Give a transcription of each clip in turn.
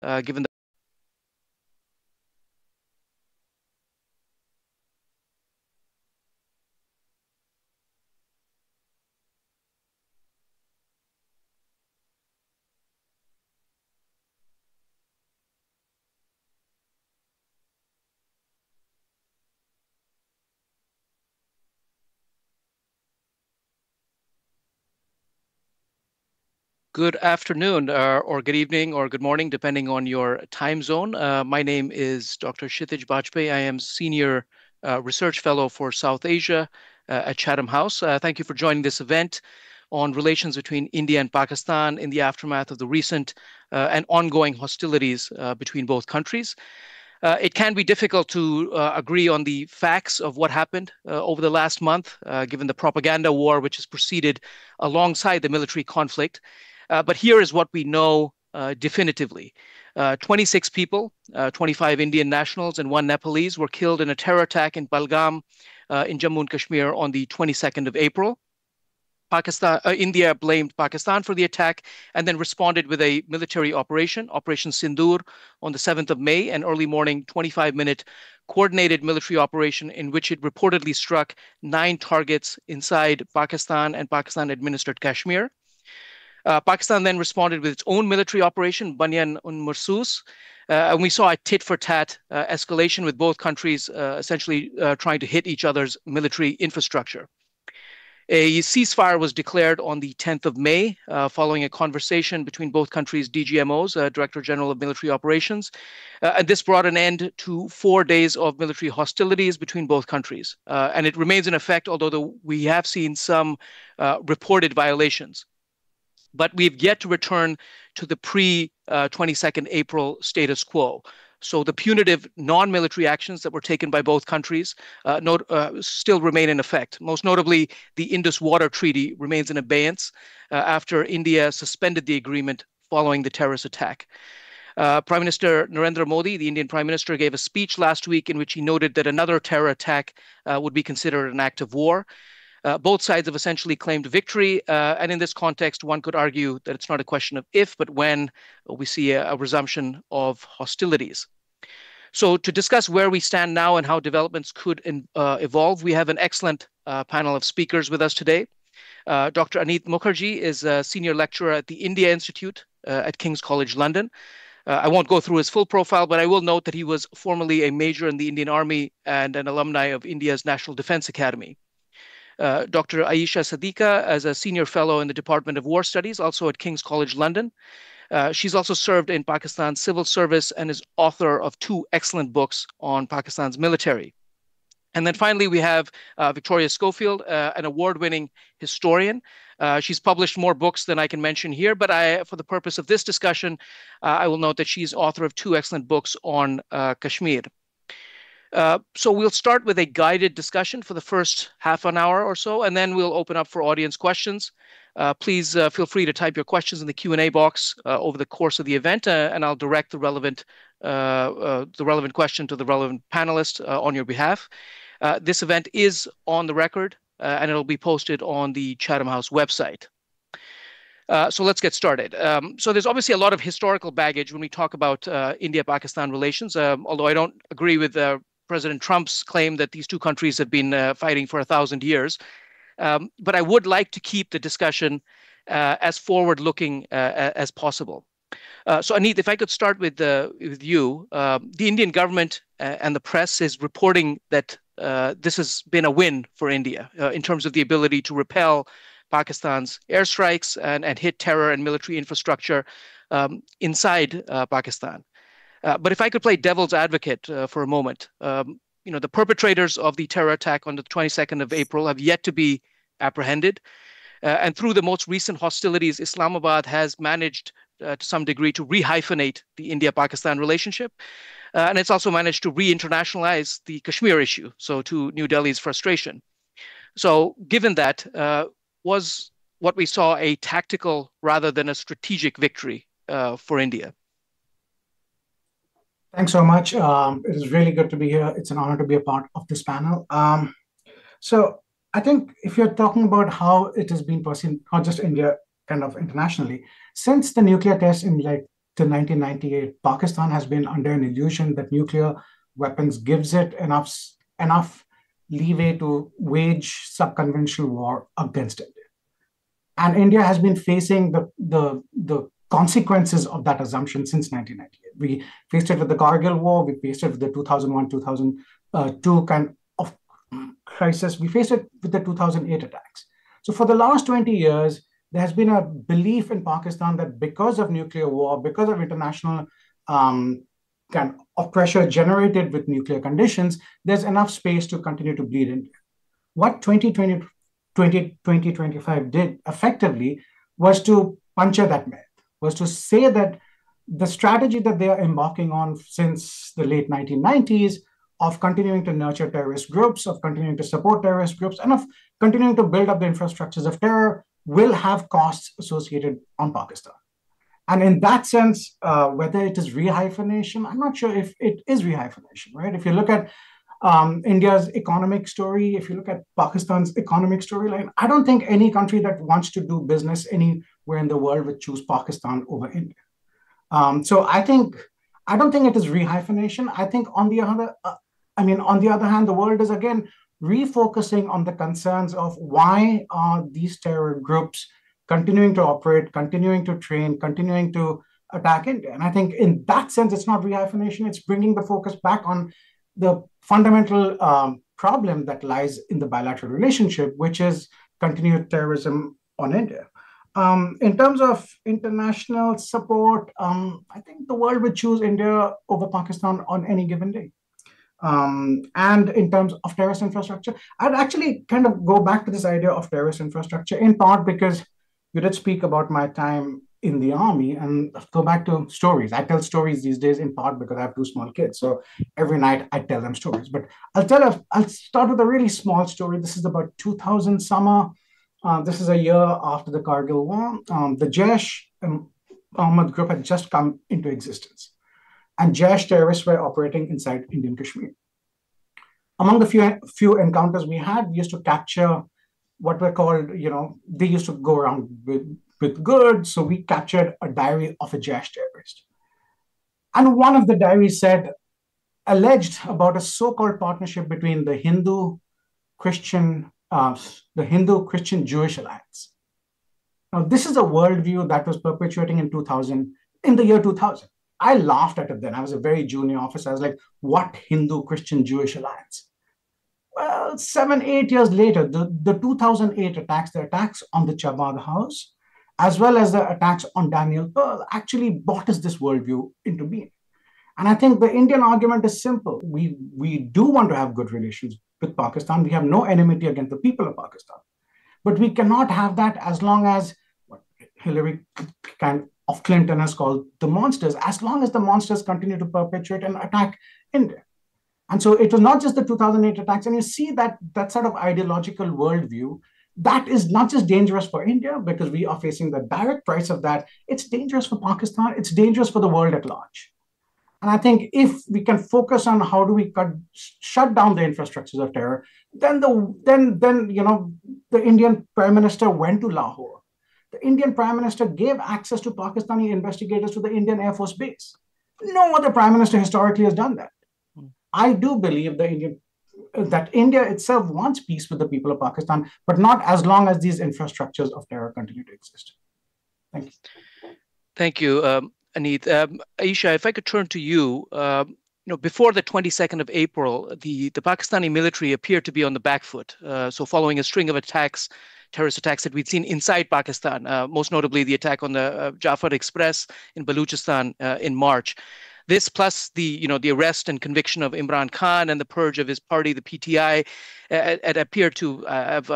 given the Good afternoon, or good evening, or good morning, depending on your time zone. My name is Dr. Kshitij Bajpai. I am Senior Research Fellow for South Asia at Chatham House. Thank you for joining this event on relations between India and Pakistan in the aftermath of the recent and ongoing hostilities between both countries. It can be difficult to agree on the facts of what happened over the last month, given the propaganda war which has proceeded alongside the military conflict. But here is what we know definitively. 26 people, 25 Indian nationals and one Nepalese were killed in a terror attack in Balgam in Jammu and Kashmir on the 22nd of April. India blamed Pakistan for the attack and then responded with a military operation, Operation Sindoor, on the 7th of May, an early morning 25-minute coordinated military operation in which it reportedly struck 9 targets inside Pakistan and Pakistan-administered Kashmir. Pakistan then responded with its own military operation, Banyan-un-Marsus, and we saw a tit-for-tat escalation with both countries essentially trying to hit each other's military infrastructure. A ceasefire was declared on the 10th of May following a conversation between both countries' DGMOs, Director General of Military Operations, and this brought an end to 4 days of military hostilities between both countries. And it remains in effect, although we have seen some reported violations. But we've yet to return to the pre-22nd April status quo. So the punitive non-military actions that were taken by both countries still remain in effect. Most notably, the Indus Water Treaty remains in abeyance after India suspended the agreement following the terrorist attack. Prime Minister Narendra Modi, the Indian Prime Minister, gave a speech last week in which he noted that another terror attack would be considered an act of war. Both sides have essentially claimed victory, and in this context, one could argue that it's not a question of if, but when we see a resumption of hostilities. So to discuss where we stand now and how developments could evolve, we have an excellent panel of speakers with us today. Dr. Aneet Mukherjee is a senior lecturer at the India Institute at King's College London. I won't go through his full profile, but I will note that he was formerly a major in the Indian Army and an alumni of India's National Defense Academy. Dr. Aisha Siddiqa as a senior fellow in the Department of War Studies, also at King's College London. She's also served in Pakistan's civil service and is author of 2 excellent books on Pakistan's military. And then finally, we have Victoria Schofield, an award-winning historian. She's published more books than I can mention here, but for the purpose of this discussion, I will note that she's author of 2 excellent books on Kashmir. So we'll start with a guided discussion for the first half an hour or so, and then we'll open up for audience questions. Please feel free to type your questions in the Q&A box over the course of the event, and I'll direct the relevant question to the relevant panelist on your behalf. This event is on the record, and it'll be posted on the Chatham House website. So let's get started. So there's obviously a lot of historical baggage when we talk about India-Pakistan relations, although I don't agree with President Trump's claim that these 2 countries have been fighting for 1,000 years. But I would like to keep the discussion as forward-looking as possible. So Aneet, if I could start with you, the Indian government and the press is reporting that this has been a win for India in terms of the ability to repel Pakistan's airstrikes and hit terror and military infrastructure inside Pakistan. But if I could play devil's advocate for a moment, the perpetrators of the terror attack on the 22nd of April have yet to be apprehended. And through the most recent hostilities, Islamabad has managed to some degree to rehyphenate the India-Pakistan relationship. And it's also managed to re-internationalize the Kashmir issue, so to New Delhi's frustration. So given that, was what we saw a tactical rather than a strategic victory for India? Thanks so much. It is really good to be here. It's an honor to be a part of this panel. So I think if you're talking about how it has been perceived, not just India, kind of internationally, since the nuclear test in like to 1998, Pakistan has been under an illusion that nuclear weapons gives it enough leeway to wage subconventional war against India. And India has been facing the consequences of that assumption since 1998. We faced it with the Kargil War, we faced it with the 2001-2002 kind of crisis, we faced it with the 2008 attacks. So for the last 20 years, there has been a belief in Pakistan that because of nuclear war, because of international kind of pressure generated with nuclear conditions, there's enough space to continue to bleed India. What 2025 did effectively was to puncture that myth, was to say that the strategy that they are embarking on since the late 1990s of continuing to nurture terrorist groups, of continuing to support terrorist groups, and of continuing to build up the infrastructures of terror will have costs associated on Pakistan. And in that sense, whether it is rehyphenation, I'm not sure if it is rehyphenation, right? If you look at India's economic story, if you look at Pakistan's economic storyline, I don't think any country that wants to do business anywhere in the world would choose Pakistan over India. So I don't think it is rehyphenation. I think on the other hand, the world is again refocusing on the concerns of why are these terror groups continuing to operate, continuing to train, continuing to attack India. And I think in that sense, it's not rehyphenation, it's bringing the focus back on the fundamental problem that lies in the bilateral relationship, which is continued terrorism on India. In terms of international support, I think the world would choose India over Pakistan on any given day. And in terms of terrorist infrastructure, I'd actually kind of go back to this idea of terrorist infrastructure, in part because you did speak about my time in the army, and go back to stories. I tell stories these days in part because I have two small kids. So every night I tell them stories. But I'll start with a really small story. This is about 2000 summer. This is a year after the Kargil War. The Jaish Ahmad group had just come into existence. And Jaish terrorists were operating inside Indian Kashmir. Among the few encounters we had, we used to capture what were called, they used to go around with goods. So we captured a diary of a Jaish terrorist. And one of the diaries alleged about a so-called partnership between the Hindu-Christian Jewish alliance. Now, this is a worldview that was perpetuating in the year 2000. I laughed at it then. I was a very junior officer. I was like, what Hindu-Christian Jewish alliance? Well, 7-8 years later, the 2008 attacks, the attacks on the Chabad House, as well as the attacks on Daniel Pearl, actually brought us this worldview into being. And I think the Indian argument is simple. We do want to have good relations with Pakistan. We have no enmity against the people of Pakistan. But we cannot have that as long as what Hillary of Clinton has called the monsters, as long as the monsters continue to perpetuate and attack India. And so it was not just the 2008 attacks. And you see that sort of ideological worldview, that is not just dangerous for India because we are facing the direct price of that. It's dangerous for Pakistan. It's dangerous for the world at large. And I think if we can focus on how do we shut down the infrastructures of terror, then the Indian Prime Minister went to Lahore. The Indian Prime Minister gave access to Pakistani investigators to the Indian Air Force Base. No other Prime Minister historically has done that. I do believe that India itself wants peace with the people of Pakistan, but not as long as these infrastructures of terror continue to exist. Thank you. Thank you, Aneet. Aisha, if I could turn to you, before the 22nd of April, the Pakistani military appeared to be on the back foot. So following a string of terrorist attacks that we'd seen inside Pakistan, most notably the attack on the Jafar Express in Balochistan in March. This plus the arrest and conviction of Imran Khan and the purge of his party, the PTI, appear to have,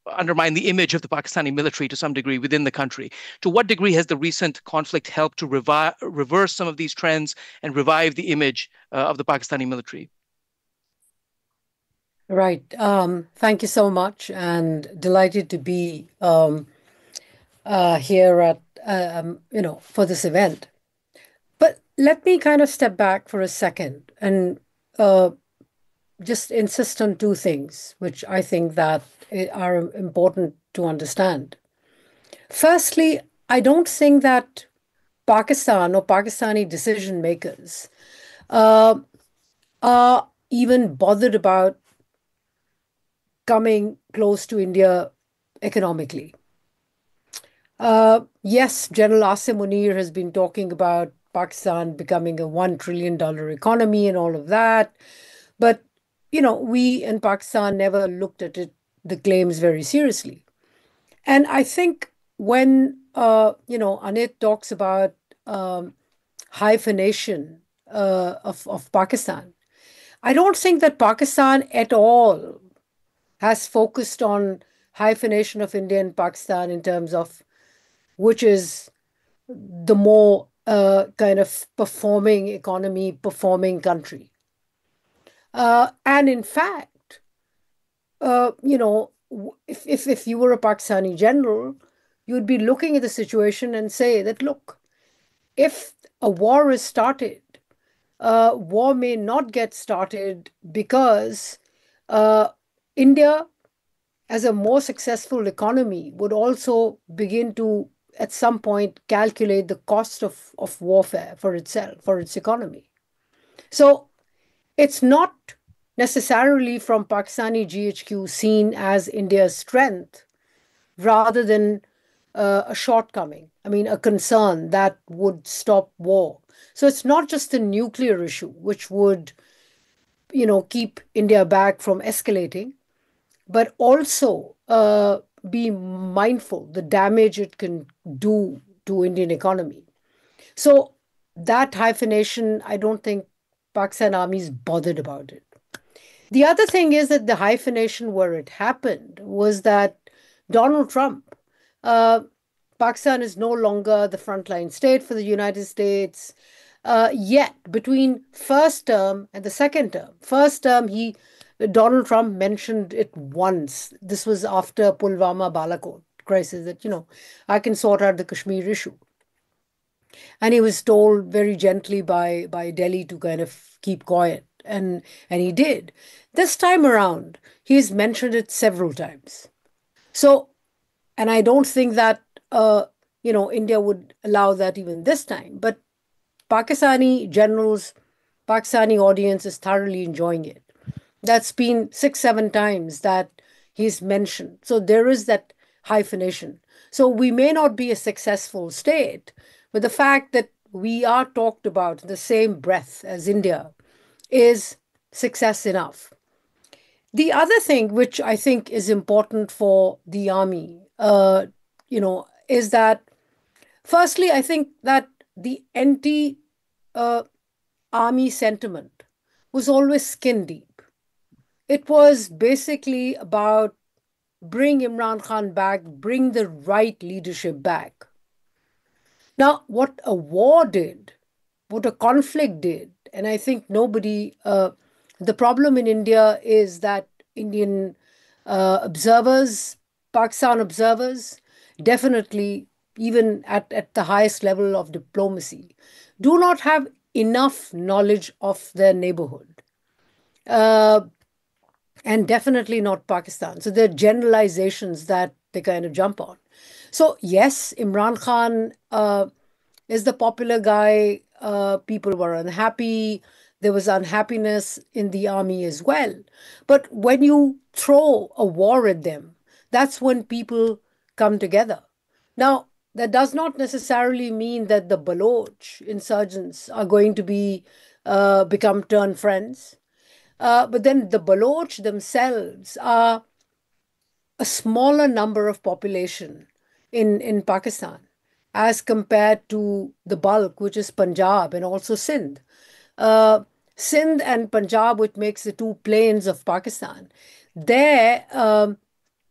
undermine the image of the Pakistani military to some degree within the country. To what degree has the recent conflict helped to reverse some of these trends and revive the image of the Pakistani military? Right. Thank you so much, and delighted to be here at for this event. But let me kind of step back for a second and just insist on two things, which I think that are important to understand. Firstly, I don't think that Pakistan or Pakistani decision makers are even bothered about coming close to India economically. Yes, General Asim Munir has been talking about Pakistan becoming a $1 trillion economy and all of that. But, we in Pakistan never looked at the claims very seriously. And I think when, Anit talks about hyphenation of Pakistan, I don't think that Pakistan at all has focused on hyphenation of India and Pakistan in terms of which is the more kind of performing economy, performing country. And in fact, if you were a Pakistani general, you'd be looking at the situation and say that, look, if a war is started, war may not get started because India, as a more successful economy, would also begin to, at some point, calculate the cost of warfare for itself, for its economy. So it's not necessarily from Pakistani GHQ seen as India's strength, rather than a shortcoming, a concern that would stop war. So it's not just the nuclear issue, which would, keep India back from escalating, but also be mindful the damage it can do to Indian economy. So that hyphenation, I don't think Pakistan Army is bothered about it. The other thing is that the hyphenation where it happened was that Donald Trump, Pakistan is no longer the frontline state for the United States. Yet between first term and the second term, first term, Donald Trump mentioned it once. This was after Pulwama Balakot crisis that, I can sort out the Kashmir issue. And he was told very gently by Delhi to kind of keep quiet. And he did. This time around, he's mentioned it several times. So, and I don't think that, India would allow that even this time. But Pakistani generals, Pakistani audience is thoroughly enjoying it. That's been 6-7 times that he's mentioned. So there is that hyphenation. So we may not be a successful state, but the fact that we are talked about in the same breath as India is success enough. The other thing which I think is important for the army, is that firstly, I think that the anti-army sentiment was always skin deep. It was basically about bring Imran Khan back, bring the right leadership back. Now, what a war did, what a conflict did, and I think nobody, the problem in India is that Indian observers, Pakistan observers, definitely even at the highest level of diplomacy, do not have enough knowledge of their neighborhood. And definitely not Pakistan. So there are generalizations that they kind of jump on. So yes, Imran Khan is the popular guy. People were unhappy. There was unhappiness in the army as well. But when you throw a war at them, that's when people come together. Now, that does not necessarily mean that the Baloch insurgents are going to become turn friends. But then the Baloch themselves are a smaller number of population in Pakistan as compared to the bulk, which is Punjab and also Sindh. Sindh and Punjab, which makes the two plains of Pakistan. There,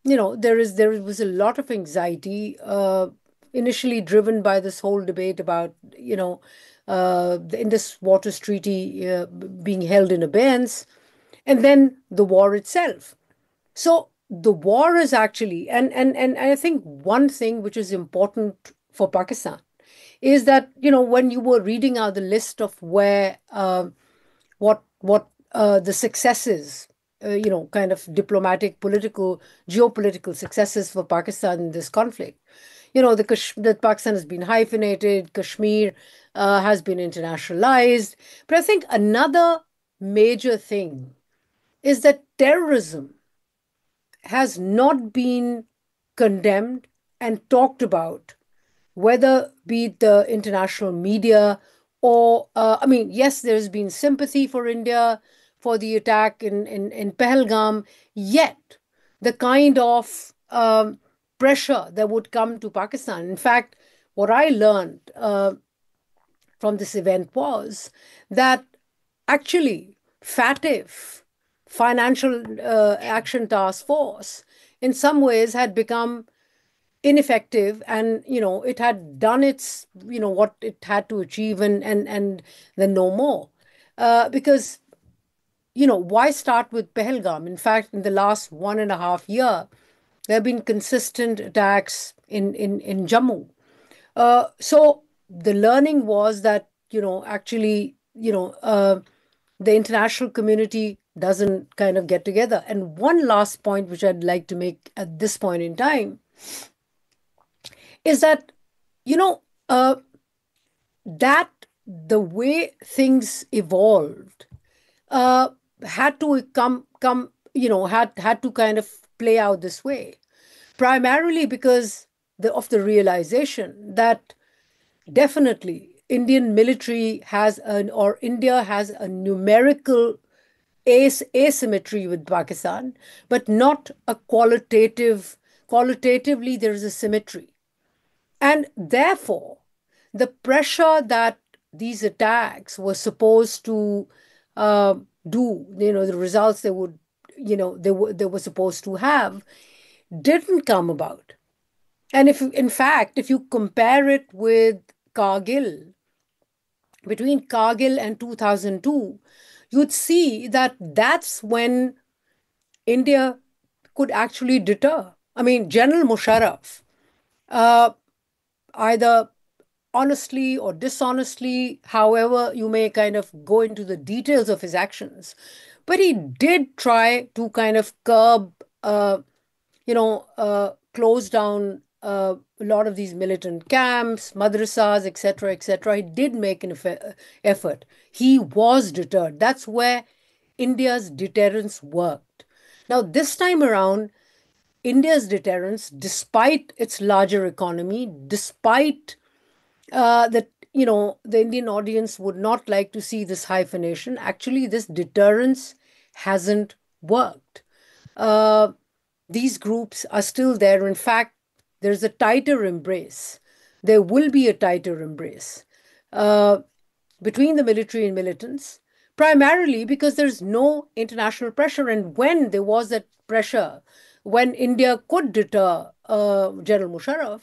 there was a lot of anxiety, initially driven by this whole debate about, the Indus Waters Treaty being held in abeyance, and then the war itself. So the war is actually, and I think one thing which is important for Pakistan is that, when you were reading out the list of where, what the successes, kind of diplomatic, political, geopolitical successes for Pakistan in this conflict, that Pakistan has been hyphenated, Kashmir has been internationalized. But I think another major thing is that terrorism has not been condemned and talked about, whether be it the international media or, yes, there's been sympathy for India for the attack in Pahalgam, yet the kind of pressure that would come to Pakistan. In fact, what I learned from this event was that actually FATF, Financial Action Task Force, in some ways had become ineffective, and it had done its what it had to achieve, and then no more, because why start with Pahalgam? In fact, in the last 1.5 years, there have been consistent attacks in Jammu. So the learning was that actually the international community doesn't kind of get together. And one last point which I'd like to make at this point in time is that that the way things evolved had to had to kind of play out this way, primarily because of the realization that definitely Indian military India has a numerical asymmetry with Pakistan, but not a qualitatively there is a symmetry. And therefore, the pressure that these attacks were supposed to the results they would, they were supposed to have, didn't come about. And in fact, if you compare it with Kargil, between Kargil and 2002, you'd see that that's when India could actually deter. I mean, General Musharraf, either honestly or dishonestly, however you may kind of go into the details of his actions, but he did try to kind of curb, close down a lot of these militant camps, madrasas, etc., etc. He did make an effort. He was deterred. That's where India's deterrence worked. Now, this time around, India's deterrence, despite its larger economy, despite that, the Indian audience would not like to see this hyphenation, actually, this deterrence hasn't worked. These groups are still there. In fact, there's a tighter embrace. There will be a tighter embrace between the military and militants, primarily because there's no international pressure. And when there was that pressure, when India could deter General Musharraf,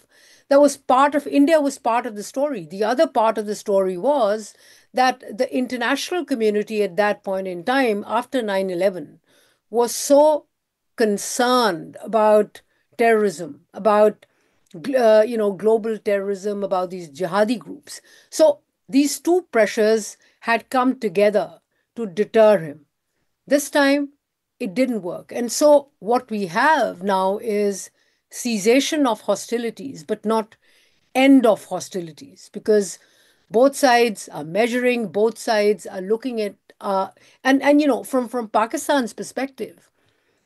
India was part of the story. The other part of the story was that the international community at that point in time, after 9/11, was so concerned about terrorism, about global terrorism, about these jihadi groups. So these two pressures had come together to deter him. This time, it didn't work. And so what we have now is cessation of hostilities, but not end of hostilities, because both sides are measuring, both sides are looking at, from Pakistan's perspective,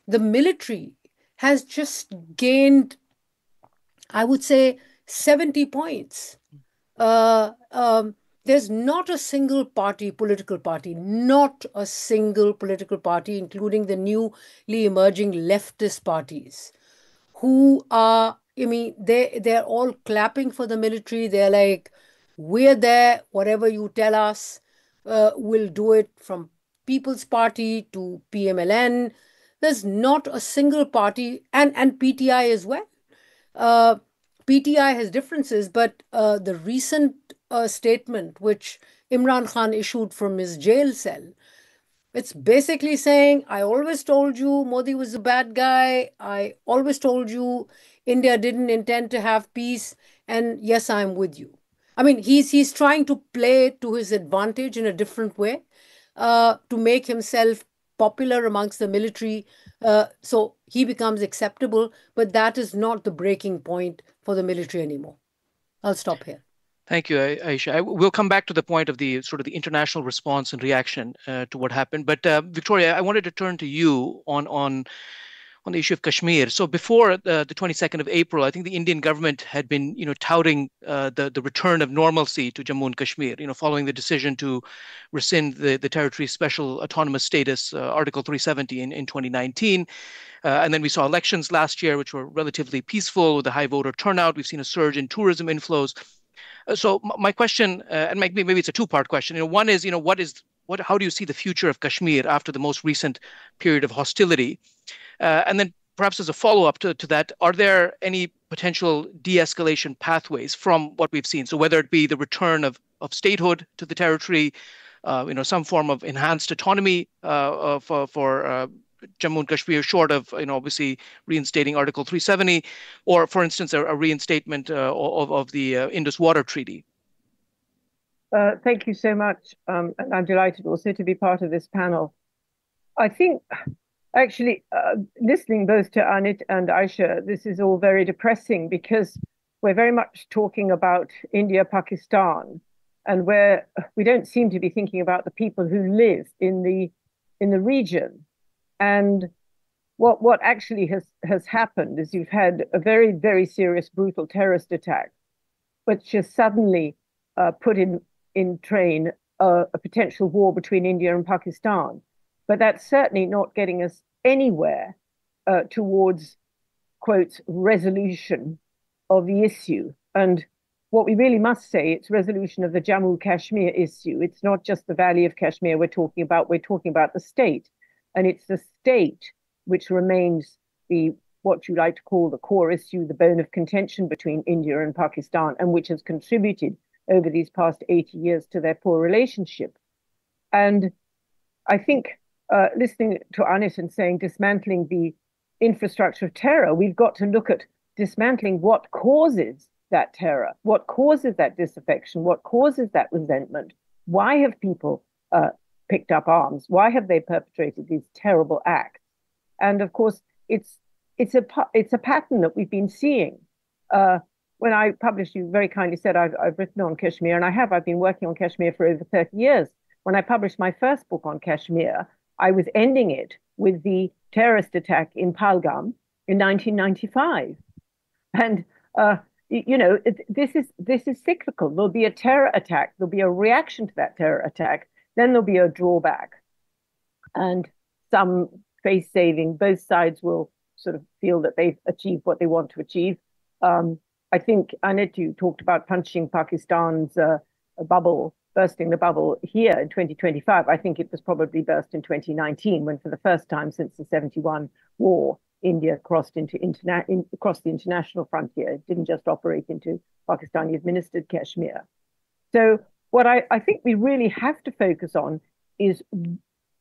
the military has just gained, I would say, 70 points. There's not a single political party, including the newly emerging leftist parties, who are, they're all clapping for the military. They're like, we're there, whatever you tell us, we'll do it, from People's Party to PMLN. There's not a single party, and PTI as well. PTI has differences, but the recent statement which Imran Khan issued from his jail cell, it's basically saying, I always told you Modi was a bad guy. I always told you India didn't intend to have peace. And yes, I'm with you. I mean, he's trying to play to his advantage in a different way to make himself popular amongst the military. So he becomes acceptable, but that is not the breaking point for the military anymore. I'll stop here. Thank you, Aisha. We'll come back to the point of the sort of the international response and reaction to what happened. But Victoria, I wanted to turn to you on the issue of Kashmir. So before the 22nd of April, I think the Indian government had been, touting the return of normalcy to Jammu and Kashmir, following the decision to rescind the territory's special autonomous status, Article 370 in 2019. And then we saw elections last year, which were relatively peaceful with a high voter turnout. We've seen a surge in tourism inflows. So my question, and maybe it's a two-part question. One is, how do you see the future of Kashmir after the most recent period of hostility? And then perhaps as a follow-up to that, are there any potential de-escalation pathways from what we've seen? So whether it be the return of statehood to the territory, some form of enhanced autonomy for Jammu and Kashmir, short of, obviously reinstating Article 370, or, for instance, a reinstatement of the Indus Water Treaty. Thank you so much. And I'm delighted also to be part of this panel. I think, actually, listening both to Anit and Aisha, this is all very depressing because we're very much talking about India, Pakistan, and where we don't seem to be thinking about the people who live in the region. And what actually has happened is you've had a very, very serious, brutal terrorist attack, which has suddenly put in train a potential war between India and Pakistan. But that's certainly not getting us anywhere towards, quote, resolution of the issue. And what we really must say, it's resolution of the Jammu Kashmir issue. It's not just the Valley of Kashmir we're talking about the state. And it's the state which remains what you like to call the core issue, the bone of contention between India and Pakistan, and which has contributed over these past 80 years to their poor relationship. And I think listening to Anit and saying dismantling the infrastructure of terror, we've got to look at dismantling what causes that terror, what causes that disaffection, what causes that resentment. Why have people picked up arms? Why have they perpetrated these terrible acts? And of course, it's a pattern that we've been seeing. When I published, you very kindly said I've written on Kashmir, and I've been working on Kashmir for over 30 years. When I published my first book on Kashmir, I was ending it with the terrorist attack in Pahalgam in 1995. And this is cyclical. There'll be a terror attack. There'll be a reaction to that terror attack. Then there'll be a drawback and some face saving. Both sides will sort of feel that they've achieved what they want to achieve. I think, Anit, you talked about punching Pakistan's bubble, bursting the bubble here in 2025. I think it was probably burst in 2019 when, for the first time since the 71 war, India crossed the international frontier. It didn't just operate into Pakistani-administered Kashmir. So what I think we really have to focus on is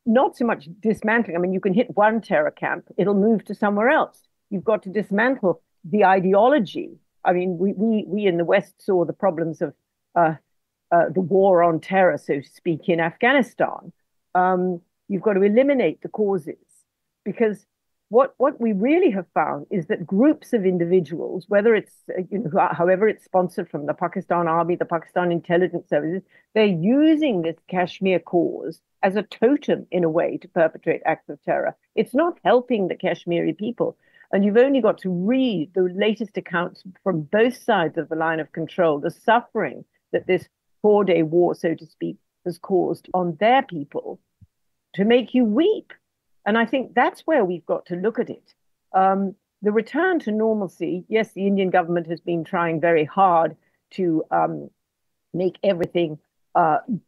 not so much dismantling. I mean, you can hit one terror camp, it'll move to somewhere else. You've got to dismantle the ideology. I mean, we in the West saw the problems of the war on terror, so to speak, in Afghanistan. You've got to eliminate the causes, because what we really have found is that groups of individuals, whether it's, however it's sponsored from the Pakistan Army, the Pakistan intelligence services, they're using this Kashmir cause as a totem, in a way, to perpetrate acts of terror. It's not helping the Kashmiri people. And you've only got to read the latest accounts from both sides of the line of control, the suffering that this 4-day war, so to speak, has caused on their people, to make you weep. And I think that's where we've got to look at it. The return to normalcy, yes, the Indian government has been trying very hard to make everything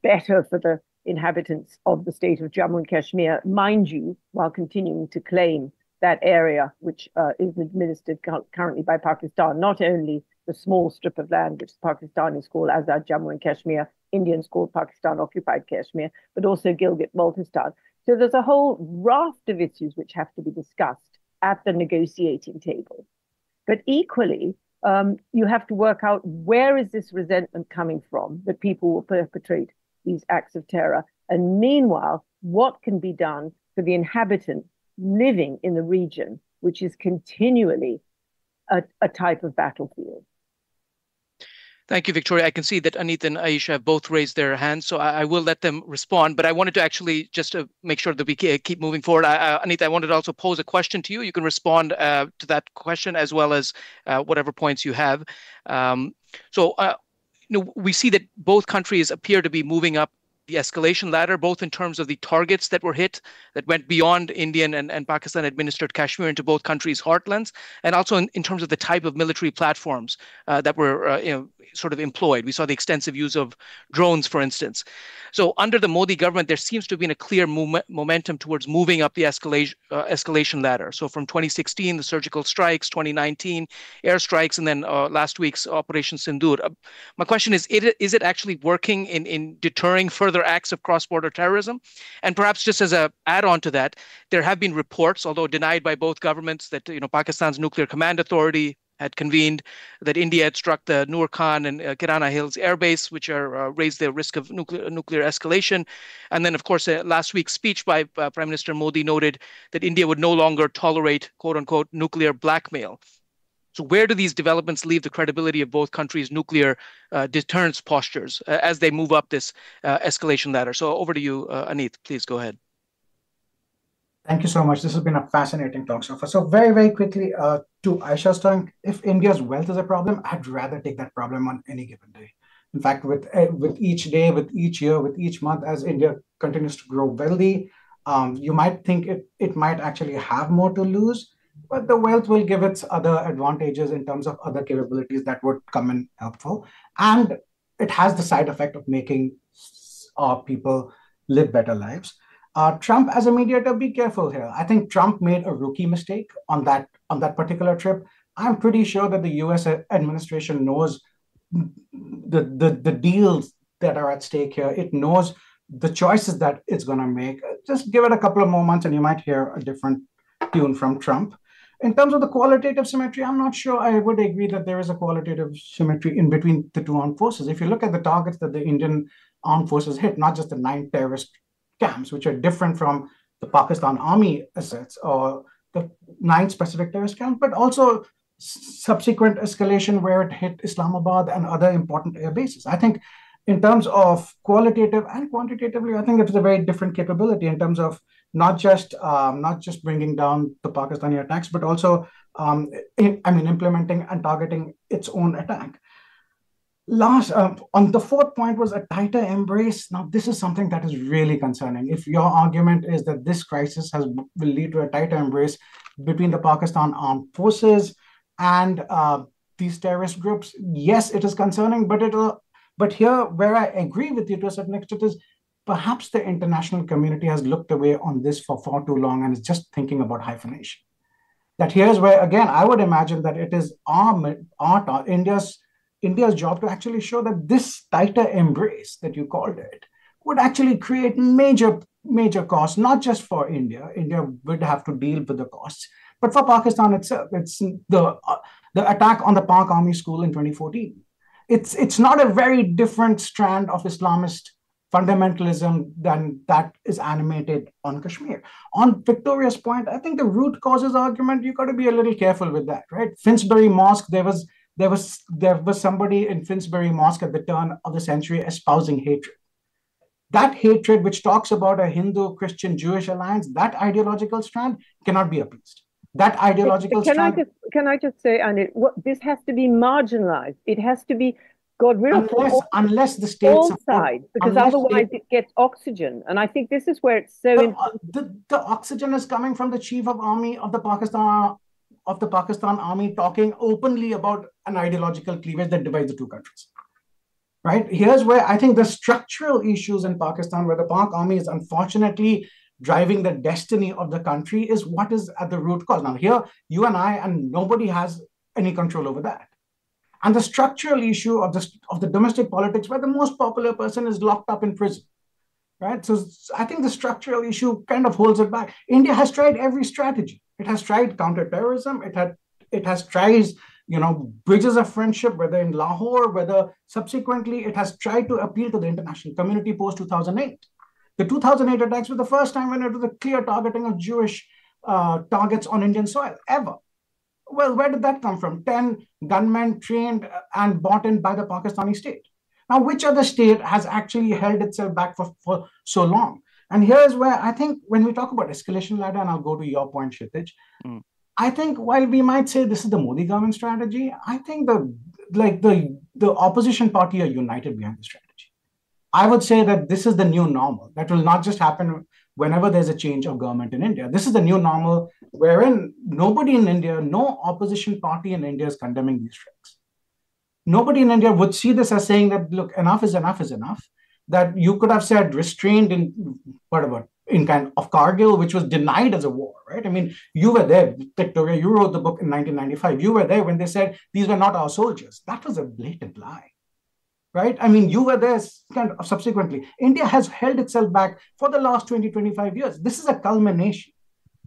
better for the inhabitants of the state of Jammu and Kashmir, mind you, while continuing to claim that area, which is administered currently by Pakistan, not only the small strip of land which Pakistanis call Azad Jammu and Kashmir, Indians call Pakistan-occupied Kashmir, but also Gilgit-Baltistan. So there's a whole raft of issues which have to be discussed at the negotiating table. But equally, you have to work out, where is this resentment coming from that people will perpetrate these acts of terror? And meanwhile, what can be done for the inhabitant living in the region, which is continually a type of battlefield? Thank you, Victoria. I can see that Anit and Aisha have both raised their hands, so I will let them respond. But I wanted to actually just to make sure that we keep moving forward. Anit, I wanted to also pose a question to you. You can respond to that question as well as whatever points you have. We see that both countries appear to be moving up the escalation ladder, both in terms of the targets that were hit that went beyond Indian and Pakistan administered Kashmir into both countries' heartlands, and also in terms of the type of military platforms that were sort of employed. We saw the extensive use of drones, for instance. So under the Modi government, there seems to have been a clear momentum towards moving up the escalation ladder. So from 2016, the surgical strikes, 2019, airstrikes, and then last week's Operation Sindoor. My question is it actually working in deterring further acts of cross-border terrorism? And perhaps just as an add-on to that, there have been reports, although denied by both governments, that Pakistan's Nuclear Command Authority had convened, that India had struck the Noor Khan and Kirana Hills Air Base, which are raised the risk of nuclear escalation. And then, of course, last week's speech by Prime Minister Modi noted that India would no longer tolerate, quote unquote, nuclear blackmail. So where do these developments leave the credibility of both countries' nuclear deterrence postures as they move up this escalation ladder? So over to you, Anit, please go ahead. Thank you so much. This has been a fascinating talk so far. So very, very quickly, to Aisha's turn, if India's wealth is a problem, I'd rather take that problem on any given day. In fact, with each day, with each year, with each month, as India continues to grow wealthy, you might think it might actually have more to lose, but the wealth will give its other advantages in terms of other capabilities that would come in helpful. And it has the side effect of making people live better lives. Trump as a mediator, be careful here. I think Trump made a rookie mistake on that particular trip. I'm pretty sure that the US administration knows the deals that are at stake here. It knows the choices that it's going to make. Just give it a couple of more months and you might hear a different tune from Trump. In terms of the qualitative symmetry, I'm not sure I would agree that there is a qualitative symmetry in between the two armed forces. If you look at the targets that the Indian armed forces hit, not just the 9 terrorist camps, which are different from the Pakistan Army assets or the 9 specific terrorist camps, but also subsequent escalation where it hit Islamabad and other important air bases. I think in terms of qualitative and quantitatively, I think it's a very different capability in terms of not just bringing down the Pakistani attacks, but also implementing and targeting its own attack. Last, on the fourth point was a tighter embrace. Now, this is something that is really concerning. If your argument is that this crisis will lead to a tighter embrace between the Pakistan armed forces and these terrorist groups, yes, it is concerning. But here, where I agree with you to a certain extent is perhaps the international community has looked away on this for far too long and is just thinking about hyphenation. That here's where, again, I would imagine that it is India's job to actually show that this tighter embrace that you called it would actually create major costs, not just for India. India would have to deal with the costs, but for Pakistan itself. It's the attack on the Pak Army School in 2014. It's not a very different strand of Islamist fundamentalism than that is animated on Kashmir. On Victoria's point, I think the root causes argument, you got to be a little careful with that, right? Finsbury Mosque, there was somebody in Finsbury Mosque at the turn of the century espousing hatred. That hatred, which talks about a Hindu-Christian-Jewish alliance, that ideological strand cannot be appeased. That ideological strand... Can I just say, Anit, this has to be marginalized. It has to be got rid of unless the state all sides, because otherwise it gets oxygen. And I think this is where it's so important. The oxygen is coming from the chief of army of the Pakistan army talking openly about an ideological cleavage that divides the two countries. Right? Here's where I think the structural issues in Pakistan, where the Pak army is unfortunately driving the destiny of the country, is what is at the root cause. Now, here, you and I and nobody has any control over that. And the structural issue of the domestic politics, where the most popular person is locked up in prison, right? So I think the structural issue kind of holds it back. India has tried every strategy. It has tried counterterrorism. It has tried, bridges of friendship, whether in Lahore, whether subsequently it has tried to appeal to the international community post 2008. The 2008 attacks were the first time when it was a clear targeting of Jewish targets on Indian soil ever. Well, where did that come from? 10 gunmen trained and bought in by the Pakistani state. Now, which other state has actually held itself back for so long? And here's where I think when we talk about escalation ladder, and I'll go to your point, Kshitij, I think while we might say this is the Modi government strategy, I think the opposition party are united behind the strategy. I would say that this is the new normal. That will not just happen whenever there's a change of government in India. This is the new normal wherein nobody in India, no opposition party in India is condemning these strikes. Nobody in India would see this as saying that, look, enough is enough is enough. That you could have said restrained in kind of Kargil, which was denied as a war, right? I mean, you were there, Victoria, you wrote the book in 1995. You were there when they said these were not our soldiers. That was a blatant lie. Right? I mean, you were there kind of subsequently. India has held itself back for the last 20, 25 years. This is a culmination.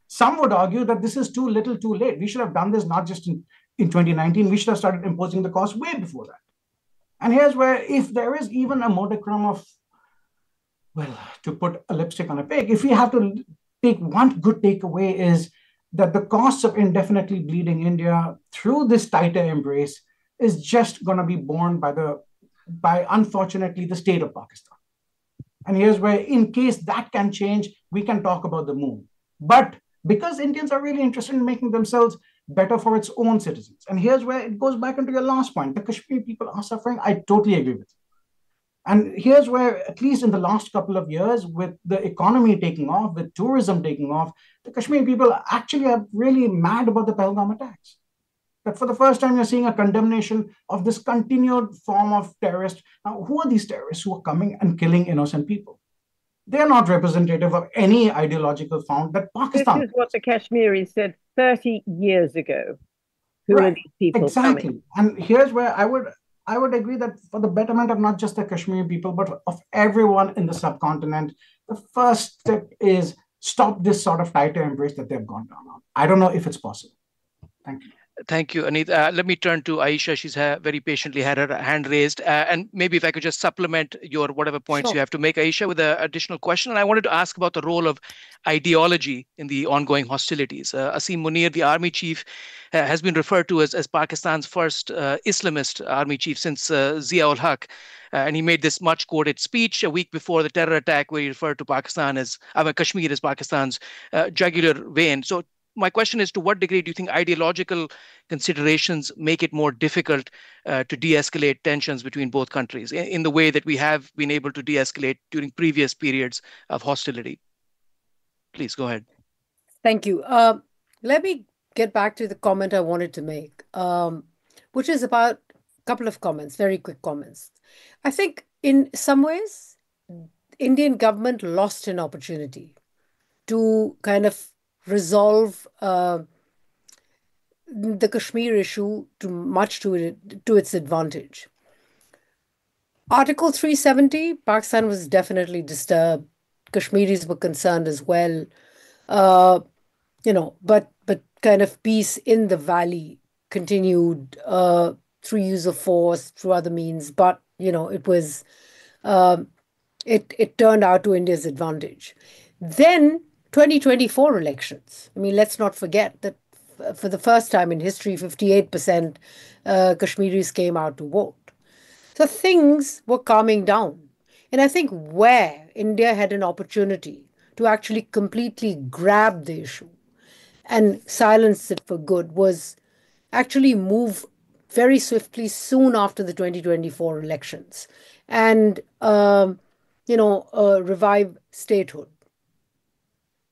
Some would argue that this is too little, too late. We should have done this not just in 2019. We should have started imposing the cost way before that. And here's where, if there is even a modicum of, well, to put a lipstick on a pig, if we have to take one good takeaway is that the costs of indefinitely bleeding India through this tighter embrace is just going to be borne by unfortunately the state of Pakistan. And here's where, in case that can change, we can talk about the move. But because Indians are really interested in making themselves better for its own citizens, and here's where it goes back into your last point, the Kashmiri people are suffering. I totally agree with you. And here's where, at least in the last couple of years, with the economy taking off, with tourism taking off, the Kashmiri people actually are really mad about the Pahalgam attacks. That for the first time, you're seeing a condemnation of this continued form of terrorist. Now, who are these terrorists who are coming and killing innocent people? They are not representative of any ideological found that Pakistan. This is what the Kashmiris said 30 years ago. Who are these people exactly coming? And here's where I would agree that for the betterment of not just the Kashmiri people, but of everyone in the subcontinent, the first step is stop this sort of tighter embrace that they've gone down on. I don't know if it's possible. Thank you. Thank you, Aneet. Let me turn to Aisha. She's very patiently had her hand raised. And maybe if I could just supplement your whatever points you have to make, Aisha, with an additional question. And I wanted to ask about the role of ideology in the ongoing hostilities. Asim Munir, the army chief, has been referred to as Pakistan's first Islamist army chief since Zia-ul Haq. And he made this much quoted speech a week before the terror attack where he referred to Kashmir as Pakistan's jugular vein. So my question is, to what degree do you think ideological considerations make it more difficult to de-escalate tensions between both countries in the way that we have been able to de-escalate during previous periods of hostility? Please go ahead. Thank you. Let me get back to the comment I wanted to make, which is about a couple of comments, very quick comments. I think in some ways, Indian government lost an opportunity to kind of resolve the Kashmir issue to its advantage. Article 370, Pakistan was definitely disturbed. Kashmiris were concerned as well. But kind of peace in the valley continued through use of force, through other means. But it was it turned out to India's advantage. Then 2024 elections. I mean, let's not forget that for the first time in history, 58% Kashmiris came out to vote. So things were calming down. And I think where India had an opportunity to actually completely grab the issue and silence it for good was actually move very swiftly soon after the 2024 elections and, revive statehood.